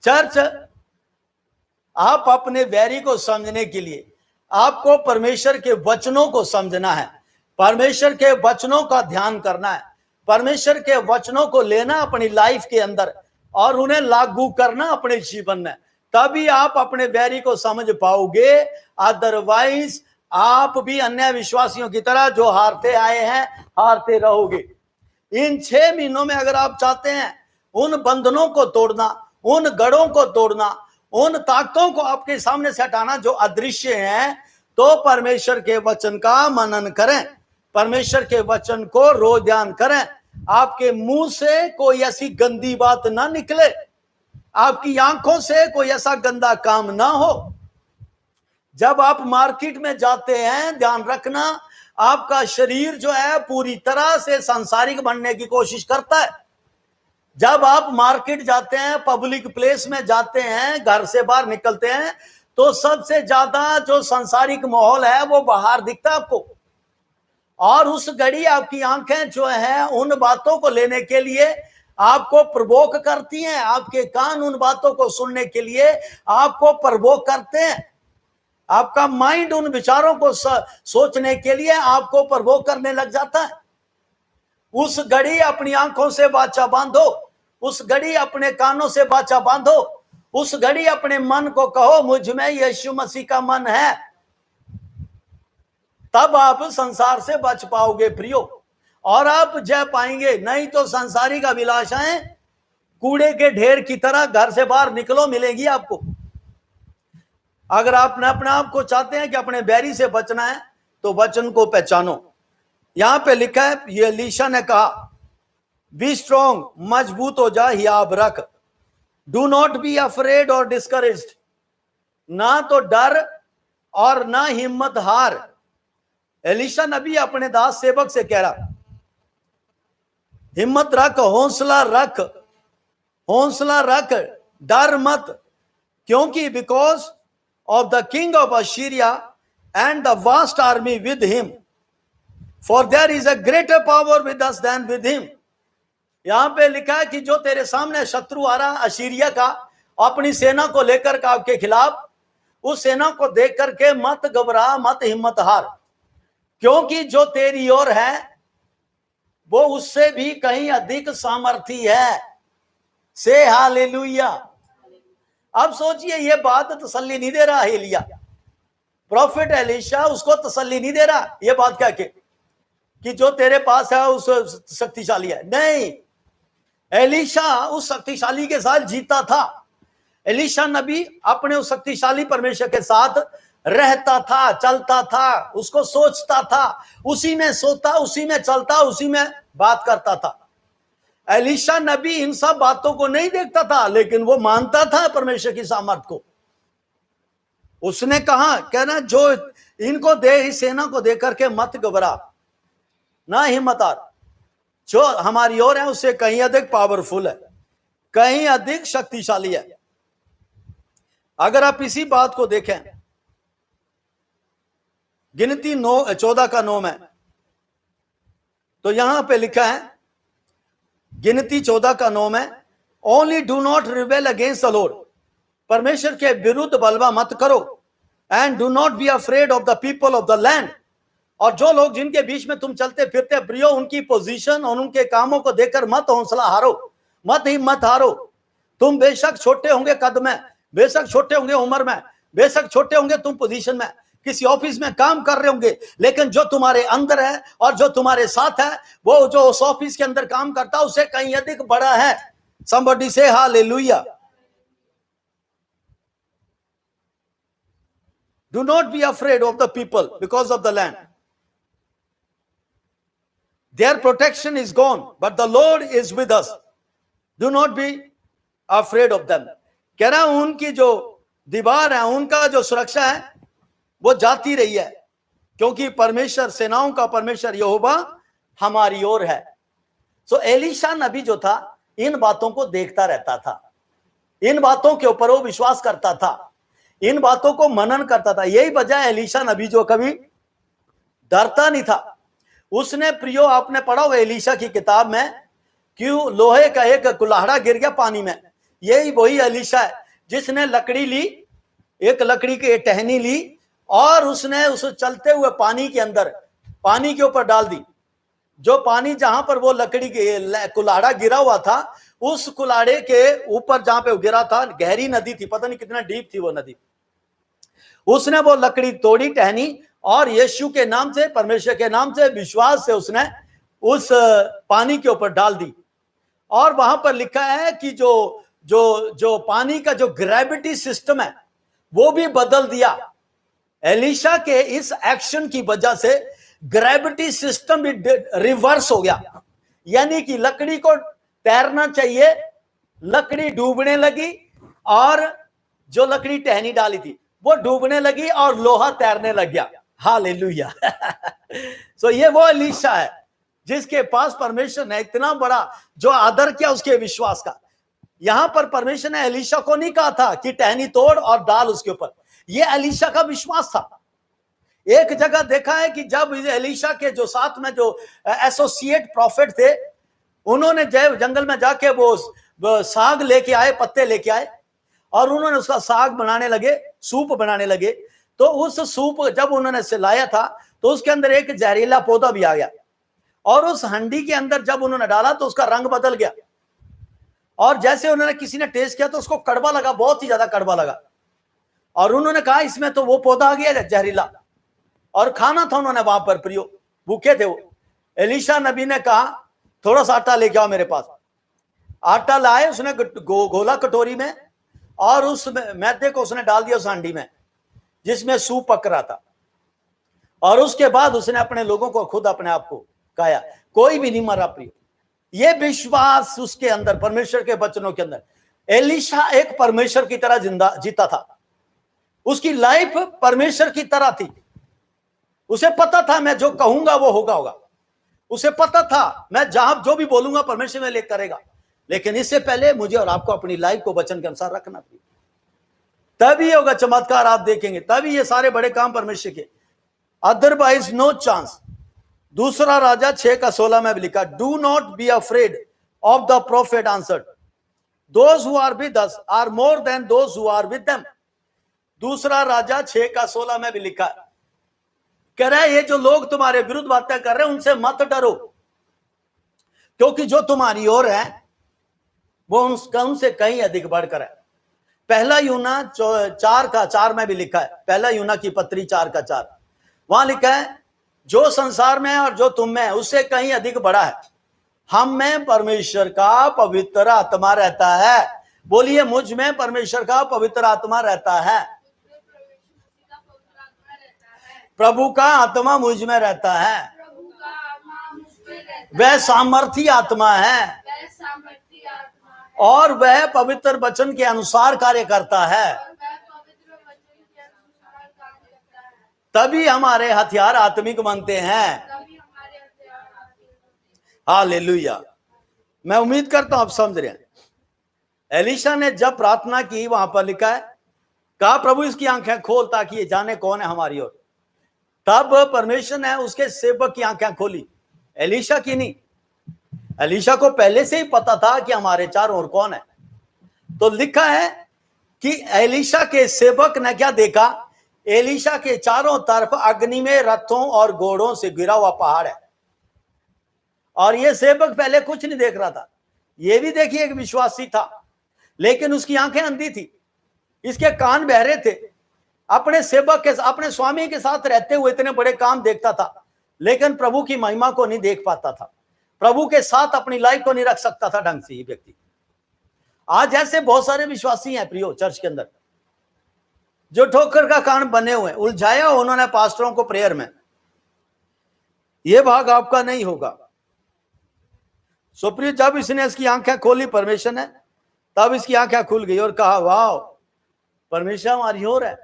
चर्च, आप अपने वैरी को समझने के लिए आपको परमेश्वर के वचनों को समझना है, परमेश्वर के वचनों का ध्यान करना है, परमेश्वर के वचनों को लेना अपनी लाइफ के अंदर और उन्हें लागू करना अपने जीवन में। तभी आप अपने वैरी को समझ पाओगे। अदरवाइज आप भी अन्य विश्वासियों की तरह जो हारते आए हैं हारते रहोगे। इन 6 महीनों में अगर आप चाहते हैं उन बंधनों को तोड़ना, उन गढ़ों को तोड़ना, उन ताकतों को आपके सामने से हटाना जो अदृश्य हैं, तो परमेश्वर के वचन का मनन करें, परमेश्वर के वचन को रोज ध्यान करें। आपके मुंह से कोई ऐसी गंदी बात ना निकले, आपकी आंखों से कोई ऐसा गंदा काम ना हो। जब आप मार्केट में जाते हैं, ध्यान रखना, आपका शरीर जो है पूरी तरह से सांसारिक बनने की कोशिश करता है। जब आप मार्केट जाते हैं, पब्लिक प्लेस में जाते हैं, घर से बाहर निकलते हैं, तो सबसे ज्यादा जो सांसारिक माहौल है वो बाहर दिखता है आपको। और उस घड़ी आपकी आंखें जो है उन बातों को लेने के लिए आपको प्रवोक करती हैं, आपके कान उन बातों को सुनने के लिए आपको प्रवोक करते हैं, आपका माइंड उन विचारों को सोचने के लिए आपको प्रवोक करने लग जाता है। उस घड़ी अपनी आंखों से वाचा बांधो, उस घड़ी अपने कानों से वाचा बांधो, उस घड़ी अपने मन को कहो, मुझ में यीशु मसीह का मन है। तब आप संसार से बच पाओगे प्रियो, और आप जय पाएंगे। नहीं तो संसारिक अभिलाषाएं कूड़े के ढेर की तरह घर से बाहर निकलो मिलेगी आपको। अगर आप अपने आप को चाहते हैं कि अपने बैरी से बचना है, तो वचन को पहचानो। यहां पे लिखा है, ये एलीशा ने कहा, बी स्ट्रॉन्ग, मजबूत हो जा, हियाब रख। डू नॉट बी अफ्रेड और डिस्करेज्ड, ना तो डर और ना हिम्मत हार। एलीशा नबी अपने दास सेवक से कह रहा, हिम्मत रख, हौसला रख, हौसला रख, डर मत, क्योंकि because of the king of Assyria and the vast army with him, for there is a greater power with us than with him. यहां पे लिखा है कि जो तेरे सामने शत्रु आ रहा अशीरिया का, अपनी सेना को लेकर के आपके खिलाफ, उस सेना को देख करके मत घबरा, मत हिम्मत हार, क्योंकि जो तेरी ओर है वो उससे भी कहीं अधिक सामर्थी है। से हालेलुया। अब सोचिए, ये बात तसल्ली नहीं दे रहा एलिया, प्रॉफिट एलीशा उसको तसल्ली नहीं दे रहा ये बात कह के कि जो तेरे पास है उस शक्तिशाली है। नहीं, एलीशा उस शक्तिशाली के साथ जीता था। एलीशा नबी अपने उस शक्तिशाली परमेश्वर के साथ रहता था, चलता था, उसको सोचता था, उसी में सोता, उसी में चलता, उसी में बात करता था। एलीशा नबी इन सब बातों को नहीं देखता था, लेकिन वो मानता था परमेश्वर की सामर्थ को। उसने कहा, कहना जो इनको दे, इस सेना को दे करके मत घबरा, ना हिम्मत हार, जो हमारी ओर है उससे कहीं अधिक पावरफुल है, कहीं अधिक शक्तिशाली है। अगर आप इसी बात को देखें गिनती 14:9 में, तो यहां पे लिखा है गिनती 14:9 में, only do not rebel against the Lord, परमेश्वर के विरुद्ध बलवा मत करो, and do not be afraid of the people of the land, और जो लोग जिनके बीच में तुम चलते फिरते प्रियो, उनकी पोजीशन और उनके कामों को देखकर मत हौसला हारो, मत हिम्मत हारो। तुम बेशक छोटे होंगे कद में, बेशक छोटे होंगे उम्र में, बेशक छोटे होंगे तुम पोजीशन में, किसी ऑफिस में काम कर रहे होंगे, लेकिन जो तुम्हारे अंदर है और जो तुम्हारे साथ है, वो जो उस ऑफिस के अंदर काम करता है उससे कहीं अधिक बड़ा है। somebody say hallelujah. Do not be afraid of the people because of the land. Their protection is gone, but the Lord is with us. Do not be afraid of them. कह रहा हूं उनकी जो दीवार है, उनका जो सुरक्षा है वो जाती रही है, क्योंकि परमेश्वर, सेनाओं का परमेश्वर यहोवा हमारी ओर है। सो एलीशा नबी जो था इन बातों को देखता रहता था, इन बातों के ऊपर वो विश्वास करता था, इन बातों को मनन करता था। यही वजह एलीशा नबी जो कभी डरता नहीं था। उसने, प्रियो आपने पढ़ा हुआ एलीशा की किताब में, क्यों लोहे का एक कुल्हाड़ा गिर गया पानी में, यही वही एलीशा है जिसने लकड़ी ली, एक लकड़ी की टहनी ली और उसने उस चलते हुए पानी के अंदर, पानी के ऊपर डाल दी। जो पानी जहां पर वो लकड़ी के कुल्हाड़ा गिरा हुआ था, उस कुल्हाड़े के ऊपर जहां पे गिरा था, गहरी नदी थी, पता नहीं कितना डीप थी वो नदी। उसने वो लकड़ी तोड़ी, टहनी, और यीशु के नाम से, परमेश्वर के नाम से, विश्वास से उसने उस पानी के ऊपर डाल दी। और वहां पर लिखा है कि जो जो जो पानी का जो ग्रेविटी सिस्टम है वो भी बदल दिया। एलीशा के इस एक्शन की वजह से ग्रेविटी सिस्टम भी रिवर्स हो गया, यानी कि लकड़ी को तैरना चाहिए, लकड़ी डूबने लगी, और जो लकड़ी टहनी डाली थी वो डूबने लगी और लोहा तैरने लग गया। हालेलुया। सो ये वो एलीशा है जिसके पास परमेश्वर ने इतना बड़ा जो आदर किया उसके विश्वास का। यहां पर परमेश्वर ने एलीशा को नहीं कहा था कि टहनी तोड़ और डाल उसके ऊपर, ये एलीशा का विश्वास था। एक जगह देखा है कि जब एलीशा के जो साथ में जो एसोसिएट प्रॉफिट थे, उन्होंने जंगल में जाके वो साग लेके आए, पत्ते लेके आए, और उन्होंने उसका साग बनाने लगे, सूप बनाने लगे। तो उस सूप जब उन्होंने से लाया था तो उसके अंदर एक जहरीला पौधा भी आ गया, और उस हंडी के अंदर जब उन्होंने डाला तो उसका रंग बदल गया, और जैसे उन्होंने किसी ने टेस्ट किया तो उसको कड़वा लगा, बहुत ही ज्यादा कड़वा लगा, और उन्होंने कहा इसमें तो वो पौधा आ गया जहरीला, और खाना था उन्होंने वहां पर, प्रियो भूखे थे वो। एलीशा नबी ने कहा थोड़ा सा आटा लेके आओ मेरे पास। आटा लाए, उसने घोला कटोरी में, और उस मैदे को उसने डाल दिया उस हांडी में जिसमें सूप पक रहा था, और उसके बाद उसने अपने लोगों को खुद अपने आप को खाया। कोई भी नहीं मरा प्रियो। ये विश्वास उसके अंदर, परमेश्वर के वचनों के अंदर, एलीशा एक परमेश्वर की तरह जिंदा जीता था, उसकी लाइफ परमेश्वर की तरह थी। उसे पता था मैं जो कहूंगा वो होगा। उसे पता था मैं जहां जो भी बोलूंगा परमेश्वर में लेकर करेगा। लेकिन इससे पहले मुझे और आपको अपनी लाइफ को वचन के अनुसार रखना चाहिए, तभी होगा चमत्कार आप देखेंगे, तभी ये सारे बड़े काम परमेश्वर के, अदरवाइज नो चांस। दूसरा राजा 6:16 में भी लिखा, do not be afraid of the prophet answered, those who are with us are more than those who are with them. दूसरा राजा 6:16 में भी लिखा, कह रहा है ये जो लोग तुम्हारे विरुद्ध बातें कर रहे हैं उनसे मत डरो, क्योंकि जो तुम्हारी ओर है वो उनसे कहीं अधिक बढ़कर है। पहला यूना 4:4 में भी लिखा है, पहला यूना की पत्री 4:4, वहां लिखा है जो संसार में है और जो तुम में है उससे कहीं अधिक बड़ा है, हम में परमेश्वर का पवित्र आत्मा रहता है। बोलिए, मुझ में परमेश्वर का पवित्र आत्मा रहता है। प्रभु का आत्मा मुझ में रहता है, वह सामर्थी आत्मा है और वह पवित्र वचन के अनुसार कार्य करता है। तभी हमारे हथियार आत्मिक बनते हैं। हालेलुया। मैं उम्मीद करता हूं आप समझ रहे हैं। एलीशा ने जब प्रार्थना की, वहां पर लिखा है, कहा प्रभु इसकी आंखें खोल ताकि ये जाने कौन है हमारी ओर। तब परमेश्वर ने उसके सेवक की आंखें खोली, एलीशा की नहीं। एलीशा को पहले से ही पता था कि हमारे चारों ओर कौन है। तो लिखा है कि एलीशा के सेवक ने क्या देखा, एलीशा के चारों तरफ अग्नि में रथों और घोड़ों से घिरा हुआ पहाड़ है। और ये सेवक पहले कुछ नहीं देख रहा था, ये भी देखिए एक विश्वासी था, लेकिन उसकी आंखें अंधी थी, इसके कान बहरे थे। अपने सेवक के, अपने स्वामी के साथ रहते हुए इतने बड़े काम देखता था, लेकिन प्रभु की महिमा को नहीं देख पाता था, प्रभु के साथ अपनी लाइफ को नहीं रख सकता था ढंग से ये व्यक्ति। आज ऐसे बहुत सारे विश्वासी हैं प्रियो चर्च के अंदर, जो ठोकर का कान बने हुए, उलझाया उन्होंने पास्टरों को प्रेयर में। ये भाग आपका नहीं होगा। सो प्रिय, जब इसने इसकी आंखें खोली परमेश्वर ने, तब इसकी आंखें खुल गई और कहा वाह परमेश्वर हमारी ओर है।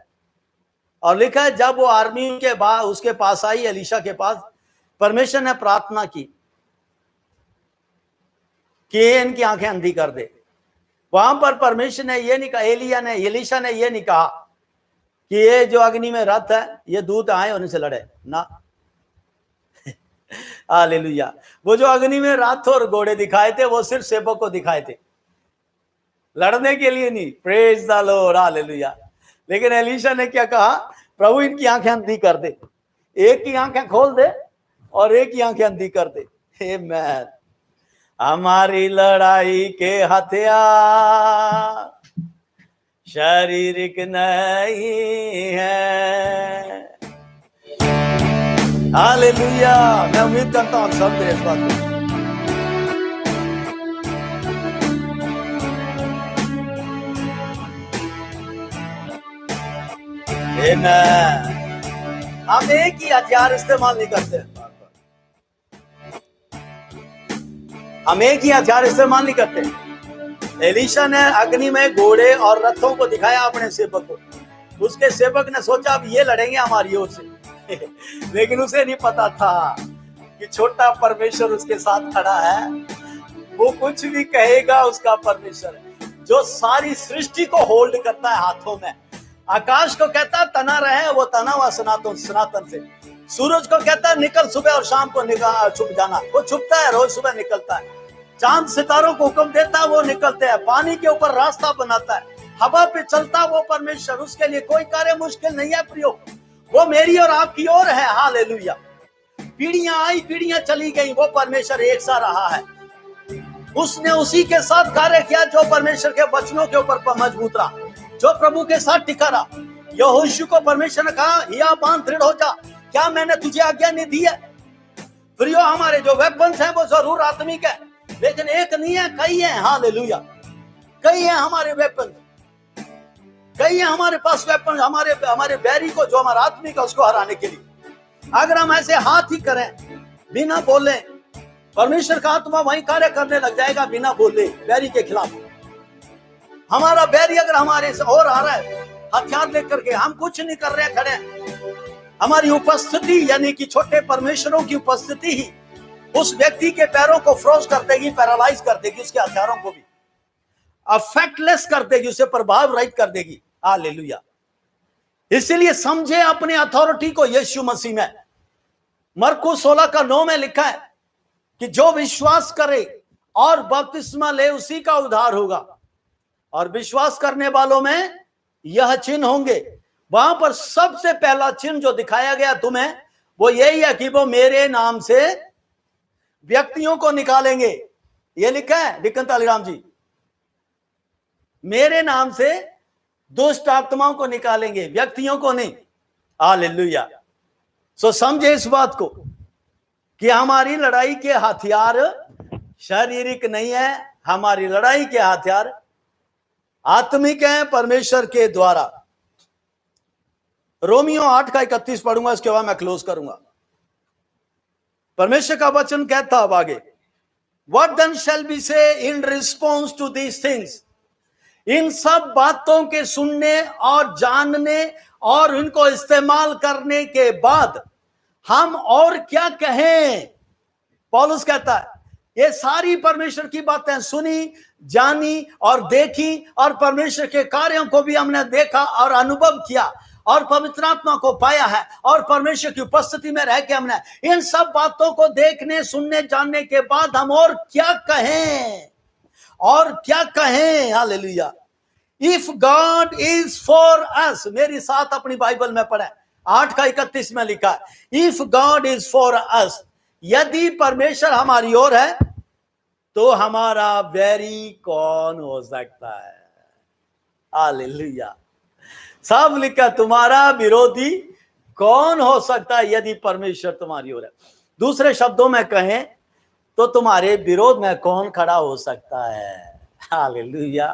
और लिखा है जब वो आर्मी के बाद उसके पास आई, एलीशा के पास, परमेश्वर ने प्रार्थना की कि इनकी आंखें अंधी कर दे। वहां पर परमेश्वर ने ये नहीं कहा, एलीशा ने ये नहीं कहा कि ये जो अग्नि में रथ है ये दूत आए और इनसे लड़े ना। हालेलुया। वो जो अग्नि में रथ और घोड़े दिखाए थे वो सिर्फ सेवक को दिखाए थे, लड़ने के लिए नहीं। Praise the Lord, hallelujah. लेकिन एलीशा ने क्या कहा, प्रभु इनकी आंखें अंधी कर दे, एक की आंखें खोल दे और एक की आंखें अंधी कर दे। आमीन। हमारी लड़ाई के हथियार शारीरिक नहीं है। हालेलुया। मैं उम्मीद करता हूं सब इस बात को। हम एक ही हथियार इस्तेमाल नहीं करते, हम एक ही हथियार इस्तेमाल नहीं करते। एलीशा ने अग्नि में घोड़े और रथों को दिखाया अपने सेवक को। उसके सेवक ने सोचा अब ये लड़ेंगे हमारी ओर से। लेकिन उसे नहीं पता था कि छोटा परमेश्वर उसके साथ खड़ा है। वो कुछ भी कहेगा उसका परमेश्वर है, जो सारी सृष्टि को होल्ड करता है हाथों में। आकाश को कहता है तना रहे, वो तना हुआ सनातन से। सूरज को कहता है निकल सुबह और शाम को छुप जाना, वो छुपता है, रोज सुबह निकलता है। चांद सितारों को हुक्म देता है, वो निकलते हैं। पानी के ऊपर रास्ता बनाता है, हवा पे चलता वो परमेश्वर। उसके लिए कोई कार्य मुश्किल नहीं है प्रियो। वो मेरी और आपकी ओर है। हालेलुया। पीढ़ियां आई पीढ़ियां चली गई, वो परमेश्वर एक सा रहा है। उसने उसी के साथ कार्य किया जो परमेश्वर के वचनों के ऊपर मजबूत रहा, जो प्रभु के साथ टिका रहा। यहोशू को परमेश्वर ने कहा हिया बांध दृढ़ हो जा, क्या मैंने तुझे आज्ञा नहीं दी है? प्रियो, हमारे जो वेपन्स हैं वो जरूर आत्मिक है, लेकिन एक नहीं है, कई हैं। हालेलुया। कई हैं हमारे वेपन, कई हैं हमारे पास वेपन, हमारे बैरी को जो हमारा आत्मिक है उसको हराने के लिए। अगर हम ऐसे हाथ ही करें बिना बोले, परमेश्वर का आत्मा वहीं कार्य करने लग जाएगा बिना बोले बैरी के खिलाफ। हमारा बैरी अगर हमारे से और आ रहा है हथियार लेकर के, हम कुछ नहीं कर रहे हैं, खड़े हैं। हमारी उपस्थिति यानी कि छोटे परमेश्वरों की उपस्थिति ही उस व्यक्ति के पैरों को फ्रोज कर देगी, पैरालाइज कर देगी, उसके हथियारों को भी अफेक्टलेस कर देगी, उसे प्रभाव रहित कर देगी। हालेलुया। इसीलिए समझे अपनी अथॉरिटी को यीशु मसीह में। मरकुस 16:9 में लिखा है कि जो विश्वास करे और बपतिस्मा ले उसी का उद्धार होगा, और विश्वास करने वालों में यह चिन्ह होंगे। वहां पर सबसे पहला चिन्ह जो दिखाया गया तुम्हें वो यही है कि वो मेरे नाम से व्यक्तियों को निकालेंगे। ये लिखा है डिकन तालीराम जी, मेरे नाम से दुष्ट आत्माओं को निकालेंगे, व्यक्तियों को नहीं। हालेलुया। सो समझे इस बात को कि हमारी लड़ाई के हथियार शारीरिक नहीं है, हमारी लड़ाई के हथियार आत्मिक हैं, परमेश्वर के द्वारा। रोमियो 8:31 पढ़ूंगा, इसके बाद मैं क्लोज करूंगा। परमेश्वर का वचन कहता अब आगे, What then shall we say in response to these things? इन सब बातों के सुनने और जानने और इनको इस्तेमाल करने के बाद हम और क्या कहें? पौलुस कहता है ये सारी परमेश्वर की बातें सुनी, जानी और देखी, और परमेश्वर के कार्यों को भी हमने देखा और अनुभव किया और पवित्र आत्मा को पाया है, और परमेश्वर की उपस्थिति में रह के हमने इन सब बातों को देखने, सुनने, जानने के बाद हम और क्या कहें? और क्या कहें? Hallelujah. If God is for us, मेरी साथ अपनी बाइबल में पढ़े, 8:31 में लिखा है, if God is for us, यदि परमेश्वर हमारी ओर है तो हमारा बैरी कौन हो सकता है? हालेलुया। सब लिखा, तुम्हारा विरोधी कौन हो सकता है यदि परमेश्वर तुम्हारी ओर है? दूसरे शब्दों में कहें तो तुम्हारे विरोध में कौन खड़ा हो सकता है? हालेलुया।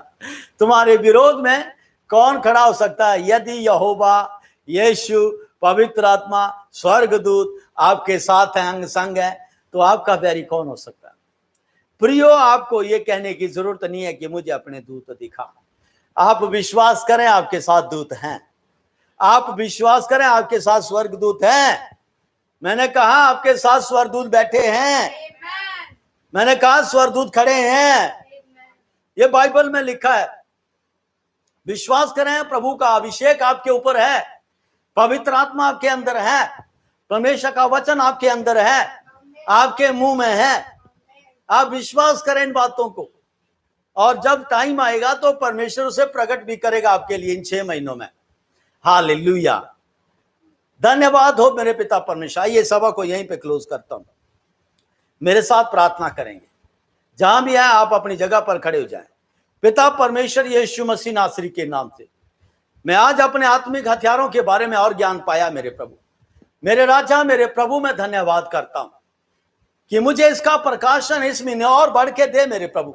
तुम्हारे विरोध में कौन खड़ा हो सकता है? यदि यहोवा, यीशु, पवित्र आत्मा, स्वर्गदूत आपके साथ हैं, अंग संग है, तो आपका बैरी कौन हो सकता है? प्रियो, आपको यह कहने की जरूरत नहीं है कि मुझे अपने दूत दिखा। आप विश्वास करें आपके साथ दूत हैं, आप विश्वास करें आपके साथ स्वर्गदूत हैं। मैंने कहा आपके साथ स्वर्गदूत बैठे हैं, मैंने कहा स्वर्गदूत खड़े हैं। ये बाइबल में लिखा है। विश्वास करें, प्रभु का अभिषेक आपके ऊपर है, पवित्र आत्मा आपके अंदर है, परमेश्वर का वचन आपके अंदर है, आपके मुंह में है। आप विश्वास करें इन बातों को, और जब टाइम आएगा तो परमेश्वर उसे प्रकट भी करेगा आपके लिए इन 6 महीनों में। हालेलुया। धन्यवाद हो मेरे पिता परमेश्वर। आइए सभा को यहीं पे क्लोज करता हूं। मेरे साथ प्रार्थना करेंगे। जहां भी है आप अपनी जगह पर खड़े हो जाएं। पिता परमेश्वर यीशु मसीह नासरी के नाम से मैं आज अपने आत्मिक हथियारों के बारे में और ज्ञान पाया। मेरे प्रभु, मेरे राजा, मेरे प्रभु, मैं धन्यवाद करता हूं कि मुझे इसका प्रकाशन इस महीने और बढ़ के दे। मेरे प्रभु,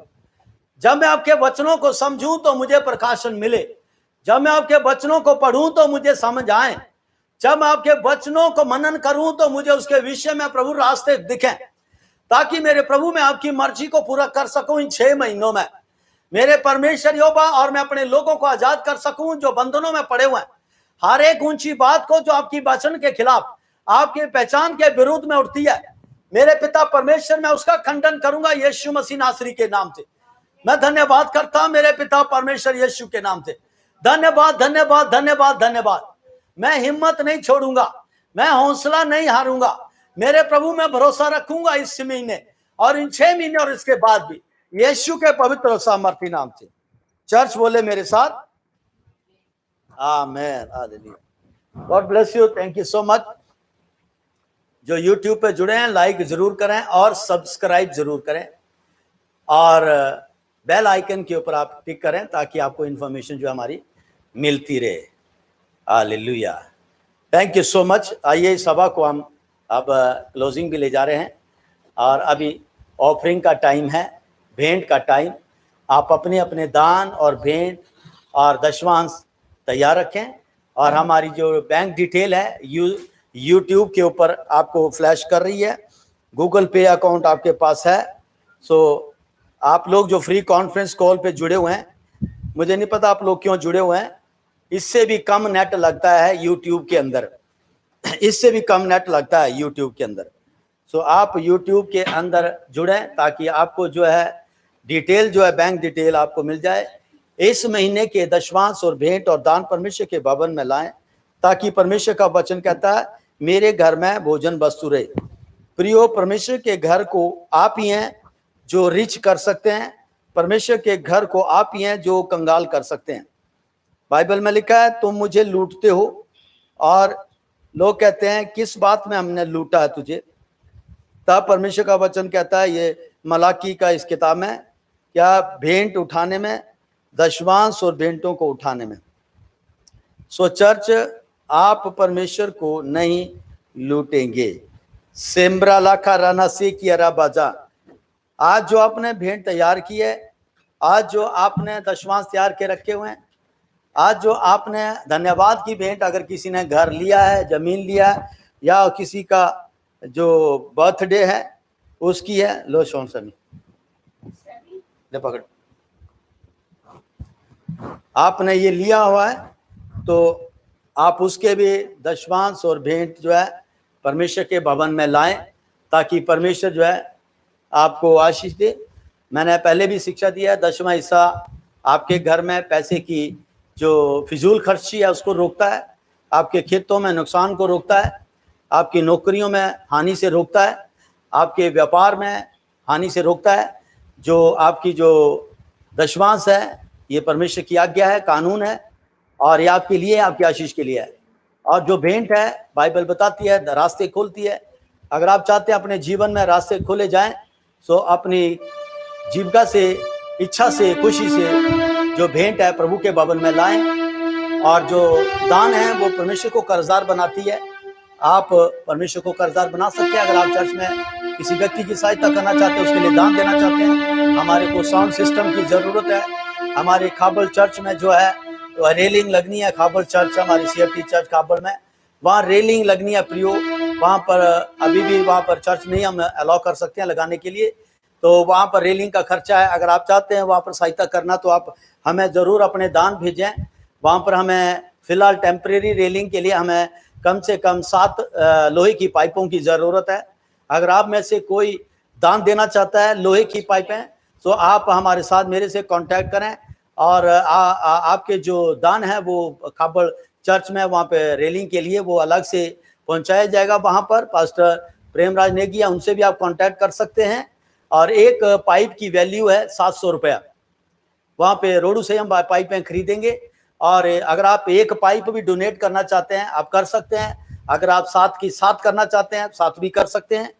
जब मैं आपके वचनों को समझूं तो मुझे प्रकाशन मिले, जब मैं आपके वचनों को पढ़ूं तो मुझे समझ आए, जब मैं आपके वचनों को मनन करूं तो मुझे उसके विषय में प्रभु रास्ते दिखें, ताकि मेरे प्रभु मैं आपकी मर्जी को पूरा कर सकूं इन 6 महीनों में। मेरे परमेश्वर यहोवा, और मैं अपने लोगों को आजाद कर सकूं जो बंधनों में पड़े हुए हैं। हर एक ऊंची बात को जो आपकी वचन के खिलाफ, आपकी पहचान के विरुद्ध में उठती है, मेरे पिता परमेश्वर, मैं उसका खंडन करूंगा यीशु मसीह नासरी के नाम से। मैं धन्यवाद करता हूं मेरे पिता परमेश्वर यीशु के नाम से। धन्यवाद, धन्यवाद, धन्यवाद, धन्यवाद। मैं हिम्मत नहीं छोड़ूंगा, मैं हौसला नहीं हारूंगा। मेरे प्रभु, मैं भरोसा रखूंगा इस महीने और इन 6 महीने और इसके बाद भी, यीशु के पवित्र और सामर्थी नाम से। चर्च बोले मेरे साथ, amen, hallelujah. God bless you, thank you so much. जो YouTube पे जुड़े हैं लाइक जरूर करें और सब्सक्राइब जरूर करें, और बेल आइकन के ऊपर आप टिक करें ताकि आपको इन्फॉर्मेशन जो हमारी मिलती रहे। Hallelujah, thank you so much. आइए सभा को हम अब क्लोजिंग भी ले जा रहे हैं, और अभी ऑफरिंग का टाइम है, भेंट का टाइम। आप अपने अपने दान और भेंट और दशमांश तैयार रखें, और हमारी जो बैंक डिटेल है YouTube के ऊपर आपको फ्लैश कर रही है। गूगल पे अकाउंट आपके पास है। सो आप लोग जो फ्री कॉन्फ्रेंस कॉल पे जुड़े हुए हैं, मुझे नहीं पता आप लोग क्यों जुड़े हुए हैं, इससे भी कम नेट लगता है यूट्यूब के अंदर, इससे भी कम नेट लगता है यूट्यूब के अंदर। सो आप यूट्यूब के अंदर जुड़ें ताकि आपको जो है डिटेल जो है बैंक डिटेल आपको मिल जाए। इस महीने के दशवांश और भेंट और दान परमेश्वर के भवन में लाएं, ताकि परमेश्वर का वचन कहता है मेरे घर में भोजन वस्तु रहे। प्रियो, परमेश्वर के घर को आप ही हैं जो रिच कर सकते हैं, परमेश्वर के घर को आप ही हैं जो कंगाल कर सकते हैं। बाइबल में लिखा है तुम मुझे लूटते हो, और लोग कहते हैं किस बात में हमने लूटा है तुझे। तब परमेश्वर का वचन कहता है, ये मलाकी का इस किताब में, क्या भेंट उठाने में, दशवांश और भेंटों को उठाने में। सो चर्च, आप परमेश्वर को नहीं लूटेंगे। सेम्ब्रा लाखा राना से किया बाजा, आज जो आपने भेंट तैयार की है, आज जो आपने दशवांश तैयार के रखे हुए हैं, आज जो आपने धन्यवाद की भेंट, अगर किसी ने घर लिया है, जमीन लिया है, या किसी का जो बर्थडे है उसकी है, लो शोन समी ले पकड़, आपने ये लिया हुआ है तो आप उसके भी दशवांश और भेंट जो है परमेश्वर के भवन में लाएं, ताकि परमेश्वर जो है आपको आशीष दे। मैंने पहले भी शिक्षा दिया है, दसवां हिस्सा आपके घर में पैसे की जो फिजूल खर्ची है उसको रोकता है, आपके खेतों में नुकसान को रोकता है, आपकी नौकरियों में हानि से रोकता है, आपके व्यापार में हानि से रोकता है। जो आपकी जो दशवांश है ये परमेश्वर की आज्ञा है, कानून है, और ये आपके लिए, आपकी आशीष के लिए है। और जो भेंट है बाइबल बताती है रास्ते खोलती है। अगर आप चाहते हैं अपने जीवन में रास्ते खोले जाएं, तो अपनी जीविका से, इच्छा से, खुशी से जो भेंट है प्रभु के भवन में लाएं। और जो दान है वो परमेश्वर को कर्जदार बनाती है। आप परमेश्वर को कर्जदार बना सकते हैं। अगर आप चर्च में किसी व्यक्ति की सहायता करना चाहते हैं, उसके लिए दान देना चाहते हैं, हमारे को साउंड सिस्टम की जरूरत है। हमारे खाबल चर्च में जो है रेलिंग लगनी है, खाबल चर्च, हमारी CFT चर्च खाबल में, वहाँ रेलिंग लगनी है प्रियो। वहाँ पर अभी भी वहाँ पर चर्च नहीं हम अलाउ कर सकते हैं लगाने के लिए, तो वहाँ पर रेलिंग का खर्चा है। अगर आप चाहते हैं वहाँ पर सहायता करना तो आप हमें ज़रूर अपने दान भेजें। वहाँ पर हमें फ़िलहाल टेम्परेरी रेलिंग के लिए हमें कम से कम 7 लोहे की पाइपों की ज़रूरत है। अगर आप में से कोई दान देना चाहता है लोहे की पाइपें, तो आप हमारे साथ, मेरे से कांटेक्ट करें, और आपके जो दान है वो खाबड़ चर्च में वहाँ पे रेलिंग के लिए वो अलग से पहुँचाया जाएगा। वहाँ पर पास्टर प्रेमराज नेगिया, उनसे भी आप कांटेक्ट कर सकते हैं। और एक पाइप की वैल्यू है 700 रुपया। वहाँ पे रोडू से हम पाइपें खरीदेंगे, और अगर आप एक पाइप भी डोनेट करना चाहते हैं आप कर सकते हैं। अगर आप 7 की 7 करना चाहते हैं 7 भी कर सकते हैं।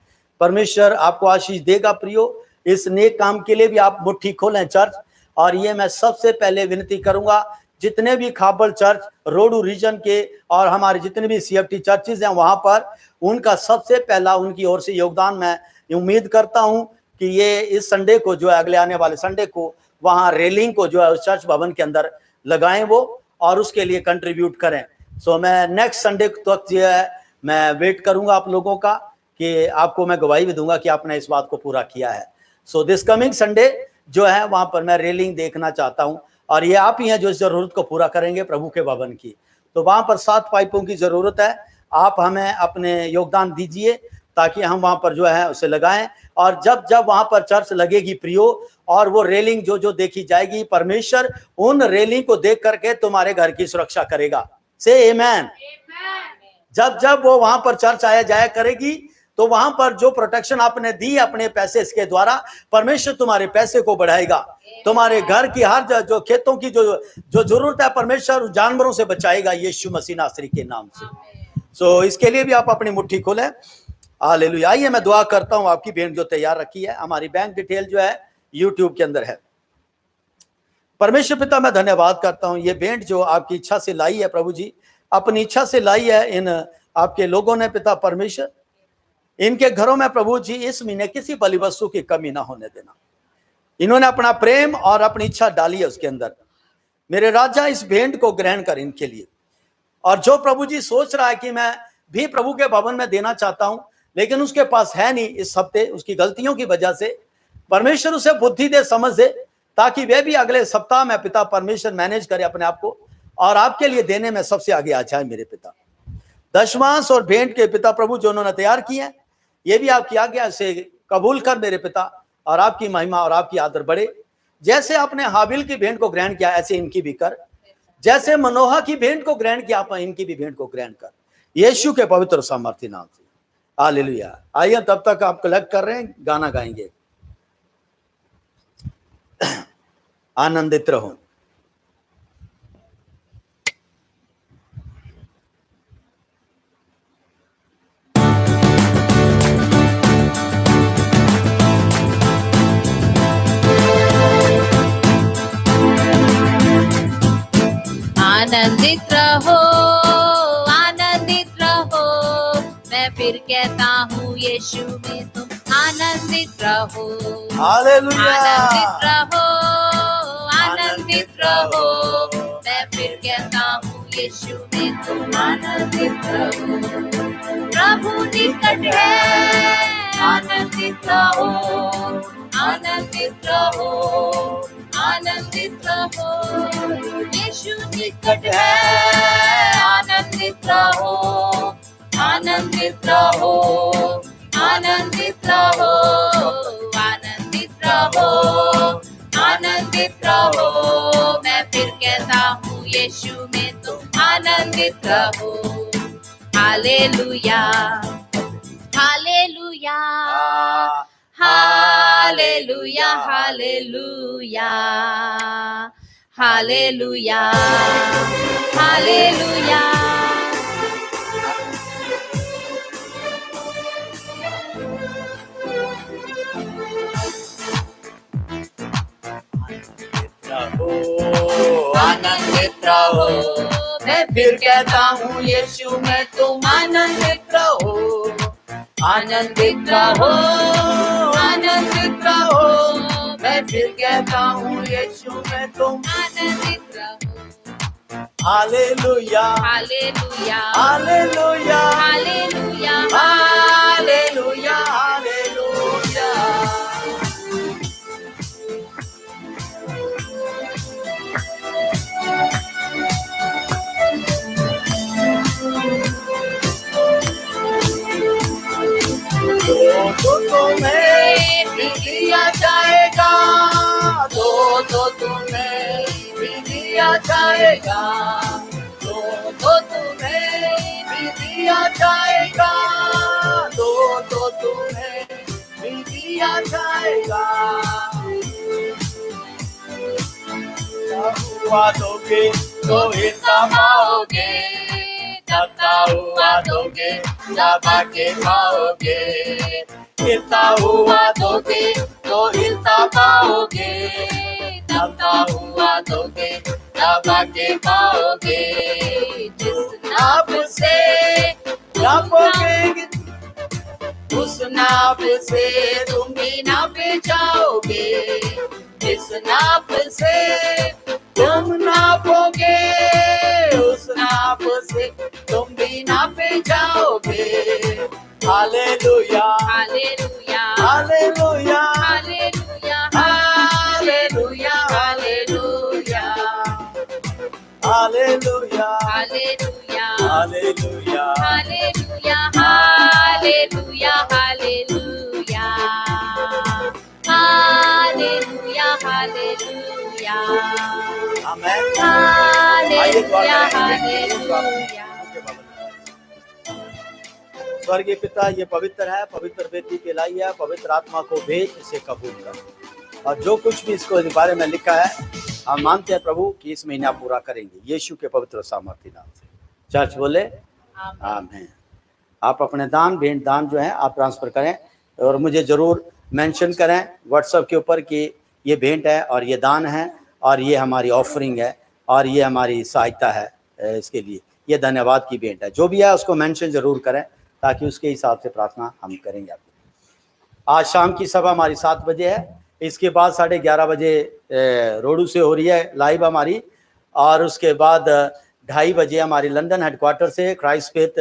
परमेश्वर आपको आशीष देगा प्रियो। इस नेक काम के लिए भी आप मुट्ठी खोलें चर्च। और ये मैं सबसे पहले विनती करूंगा, जितने भी खाबड़ चर्च रोडू रीजन के और हमारे जितने भी CFT चर्चेज हैं वहाँ पर, उनका सबसे पहला उनकी ओर से योगदान मैं उम्मीद करता हूँ कि ये इस संडे को जो है, अगले आने वाले संडे को, वहाँ रेलिंग को जो है उस चर्च भवन के अंदर लगाएं वो, और उसके लिए कंट्रीब्यूट करें। सो मैं नेक्स्ट संडे तक जो है मैं वेट करूंगा आप लोगों का, कि आपको मैं गवाही भी दूंगा कि आपने इस बात को पूरा किया है। सो दिस कमिंग संडे जो है वहाँ पर मैं रेलिंग देखना चाहता हूँ, और ये आप ही हैं जो इस जरूरत को पूरा करेंगे प्रभु के भवन की। तो वहाँ पर 7 पाइपों की जरूरत है। आप हमें अपने योगदान दीजिए ताकि हम वहाँ पर जो है उसे लगाएं। और जब जब वहाँ पर चर्च लगेगी प्रियो, और वो रेलिंग जो जो देखी जाएगी, परमेश्वर उन रेलिंग को देख करके तुम्हारे घर की सुरक्षा करेगा। से आमेन। जब जब वो वहाँ पर चर्च आया जाया करेगी, तो वहां पर जो प्रोटेक्शन आपने दी अपने पैसे के द्वारा, परमेश्वर तुम्हारे पैसे को बढ़ाएगा। तुम्हारे घर की हर जो खेतों की जो जरूरत है, परमेश्वर जानवरों से बचाएगा यीशु मसीह नासरी के नाम से। सो इसके लिए भी आप अपनी मुट्ठी खोलें। हालेलुया। आइए मैं दुआ करता हूं आपकी भेंट जो तैयार रखी है। हमारी बैंक डिटेल जो है यूट्यूब के अंदर है। परमेश्वर पिता, मैं धन्यवाद करता हूं, ये भेंट जो आपकी इच्छा से लाई है प्रभु जी, अपनी इच्छा से लाई है इन आपके लोगों ने पिता परमेश्वर। इनके घरों में प्रभु जी इस महीने किसी बलि वस्तु की कमी ना होने देना। इन्होंने अपना प्रेम और अपनी इच्छा डाली है उसके अंदर। मेरे राजा, इस भेंट को ग्रहण कर इनके लिए। और जो प्रभु जी सोच रहा है कि मैं भी प्रभु के भवन में देना चाहता हूं, लेकिन उसके पास है नहीं इस हफ्ते, उसकी गलतियों की वजह से, परमेश्वर उसे बुद्धि दे, समझ दे ताकि वे भी अगले सप्ताह में पिता परमेश्वर मैनेज करे अपने आप को और आपके लिए देने में सबसे आगे आ जाए मेरे पिता। दशमांश और भेंट के पिता प्रभु जो उन्होंने तैयार किए हैं, ये भी आपकी आज्ञा से कबूल कर मेरे पिता, और आपकी महिमा और आपकी आदर बढ़े। जैसे आपने हाबिल की भेंट को ग्रहण किया ऐसे इनकी भी कर, जैसे मनोहा की भेंट को ग्रहण किया आप इनकी भी भेंट को ग्रहण कर, यीशु के पवित्र सामर्थ्य नाम से। हालेलुया। आइए तब तक आप कलेक्ट कर रहे हैं, गाना गाएंगे। आनंदित रहो। आनंदित रहो, आनंदित रहो, मैं फिर कहता हूँ यीशु में तुम आनंदित रहो। हालेलुया। आनंदित रहो, आनंदित रहो, मैं फिर कहता हूँ यीशु में तुम आनंदित रहो। प्रभु निकट है, आनंदित रहो, आनंदित रहो, आनंदित रहो। यीशु निकट है, आनंदित रहो, आनंदित रहो, आनंदित रहो, आनंदित रहो, आनंदित रहो। मैं फिर कहता हूँ यीशु में तुम आनंदित रहो। Hallelujah, hallelujah, hallelujah, hallelujah, hallelujah, hallelujah. आनंदित रहो, मैं फिर कहता हूँ यीशु में तुम आनंदित रहो। आनंदित रहो, आनंदित रहो, मैं फिर कहता हूँ यीशु में तुम आनंदित रहो। Hallelujah, hallelujah, hallelujah, hallelujah, hallelujah, hallelujah. तो तुम्हें भी दिया जाएगा, तो तुम्हें भी दिया जाएगा, तो तुम्हें भी दिया जाएगा, तो तुम्हें भी दिया जाएगा। हुआ दोगे तो हिस्सा पाओगे, दबता हुआ दोगे दबा के पाओगे, हिलता हुआ दोगे तो हिलता पाओगे, दबता हुआ दोगे दबा के पाओगे। जिस नाप से नापोगे उस नाप से तुम भी नापे जाओगे, जिस नाप से तुम नापोगे उस नाप से तुम भी नापे जाओगे। Hallelujah, hallelujah, hallelujah, hallelujah, hallelujah, hallelujah, hallelujah, hallelujah, hallelujah, hallelujah, hallelujah, hallelujah, hallelujah, hallelujah, आमीन। Hallelujah, hallelujah. स्वर्गीय पिता, ये पवित्र है, पवित्र बेटी के लाई है, पवित्र आत्मा को भेज, इसे कबूल कर। और जो कुछ भी इसको बारे में लिखा है हम मानते हैं प्रभु कि इस महीने आप पूरा करेंगे, यीशु के पवित्र सामर्थ्य नाम से। चर्च बोले आमीन। आप अपने दान भेंट दान जो है आप ट्रांसफर करें और मुझे जरूर मेंशन करें व्हाट्सएप के ऊपर कि ये भेंट है और ये दान है और ये हमारी ऑफरिंग है और ये हमारी सहायता है। इसके लिए ये धन्यवाद की भेंट है। जो भी है उसको मेंशन जरूर करें ताकि उसके हिसाब से प्रार्थना हम करेंगे। आज शाम की सभा हमारी 7 बजे है, इसके बाद 11:30 बजे रोडू से हो रही है लाइव हमारी, और उसके बाद 2:30 बजे हमारी लंदन हेडक्वार्टर से Christ faith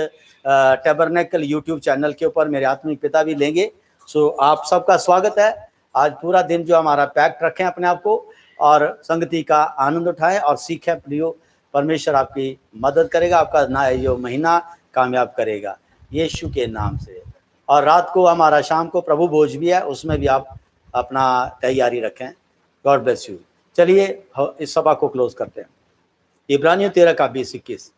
tabernacle YouTube channel के ऊपर मेरे आत्मिक पिता भी लेंगे। सो आप सबका स्वागत है। आज पूरा दिन जो हमारा पैक्ट रखें अपने आप को और संगति का आनंद उठाएं और सीखें प्रियो। परमेश्वर आपकी मदद करेगा, आपका ना ये महीना कामयाब करेगा यीशु के नाम से। और रात को हमारा शाम को प्रभु भोज भी है, उसमें भी आप अपना तैयारी रखें। God bless you. चलिए इस सभा को क्लोज करते हैं। इब्रानियों 13 का 20-21।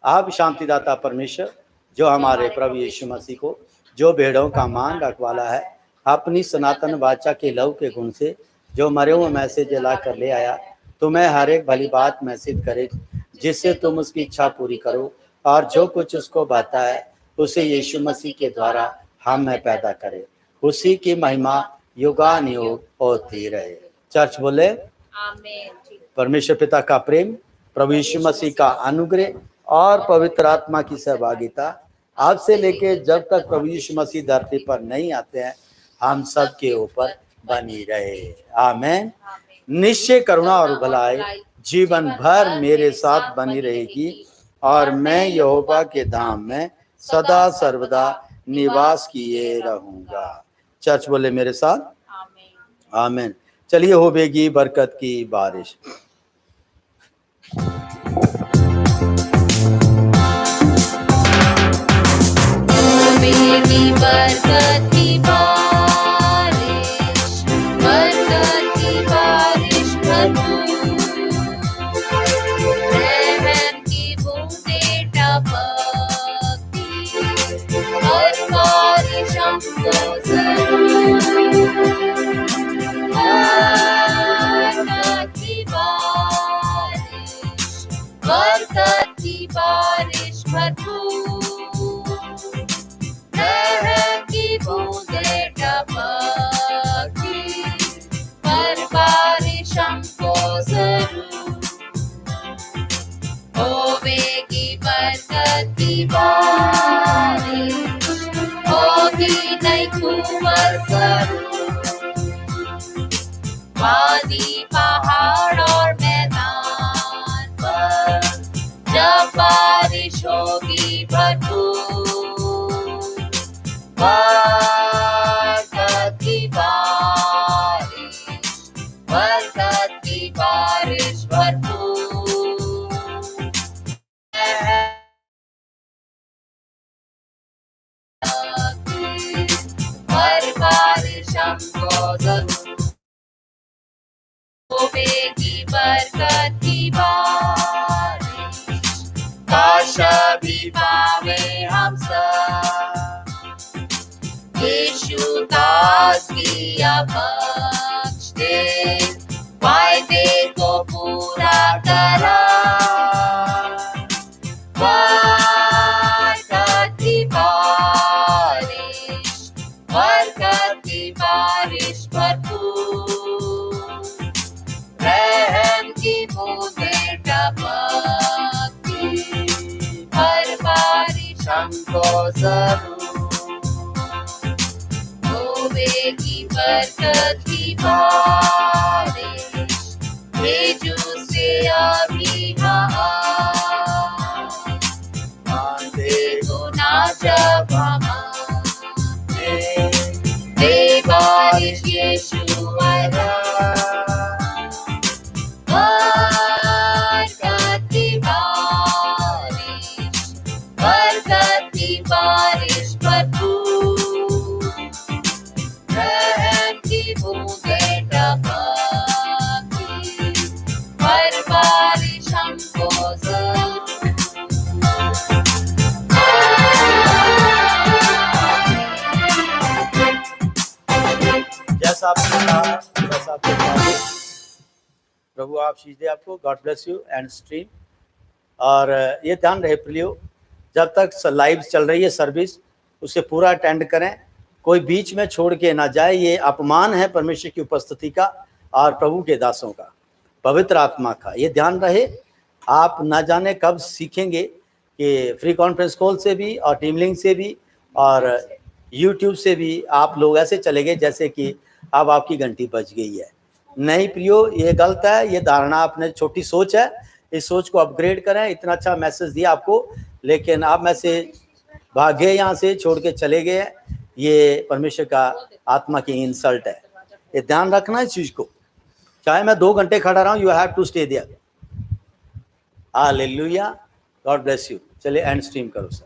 आप शांतिदाता परमेश्वर जो हमारे प्रभु यीशु मसीह को जो भेड़ों का मान रखवाला है, अपनी सनातन वाचा के लहू के गुण से जो मरे हुए में से जला कर ले आया, तुम्हें हर एक भली बात में सिद्ध करे, जिससे तुम उसकी इच्छा पूरी करो और जो कुछ उसको भाता है उसे यीशु मसीह के द्वारा हम में पैदा करे। उसी की महिमा युगानुयुग होती रहे। चर्च बोले आमीन। परमेश्वर पिता का प्रेम, प्रभु यीशु मसीह का अनुग्रह और पवित्र आत्मा की सहभागिता आपसे लेके जब तक प्रभु यीशु मसीह धरती पर नहीं आते हैं हम सब के ऊपर बनी रहे। आमीन। निश्चय करुणा और भलाई जीवन भर मेरे साथ बनी रहेगी और मैं यहोवा के धाम में सदा सर्वदा निवास किए रहूंगा। चर्च बोले मेरे साथ आमीन। चलिए होवेगी बरकत की बारिश। होवेगी बरकत की बारिश, बरकत की बारिश भरपूर, रहम की बूंदें टपकती, हर बारिश हमको जरूर। बरकत की बारिश, बरकत की बारिश भरपूर, रहम की बूंदें टपकती, हर बारिश हमको जरूर। होवेगी बरकत की बारिश, होगी नई कुंवर जरूर, वादी पहाड़ और मैदान पर जब बारिश होगी भरपूर। बरकत की बारिश, बरकत की बारिश भरपूर, हर बारिश हमको जरूर। होवेगी बरकत की बारिश, काश भी पावे हम सब यीशु दास की बख्श दे, वायदे को पूरा करा। बरकत की बारिश, बरकत की बारिश भरपूर, रहम की बूंदें टपकती, हर बारिश हमको जरूर। होवेगी बरकत की बारिश, भेजू से अभी देखो ना जब हम दे बारिश यीशु आया। बरकत की बारिश, बरकत की बारिश भरपूर, रहम की बूंदें टपकती, हर बारिश हमको जरूर। जैसा आपने कहा वैसा आपको कहा। प्रभु आप शीश दे आपको। God bless you and stream. और ये ध्यान रहे प्रियो, जब तक लाइव चल रही है सर्विस उसे पूरा अटेंड करें, कोई बीच में छोड़ के ना जाए। ये अपमान है परमेश्वर की उपस्थिति का और प्रभु के दासों का, पवित्र आत्मा का। ये ध्यान रहे। आप ना जाने कब सीखेंगे कि फ्री कॉन्फ्रेंस कॉल से भी और टीम लिंक से भी और यूट्यूब से भी आप लोग ऐसे चले गए जैसे कि अब आपकी घंटी बज गई है। नहीं प्रियो, ये गलत है। ये धारणा अपने छोटी सोच है, इस सोच को अपग्रेड करें। इतना अच्छा मैसेज दिया आपको, लेकिन आप में से भागे यहाँ से छोड़ के चले गए। ये परमेश्वर का आत्मा की इंसल्ट है। ये ध्यान रखना इस चीज को। चाहे मैं 2 घंटे खड़ा रहा हूं, you have to stay there. Hallelujah, God bless you. चलिए एंड स्ट्रीम करो सर।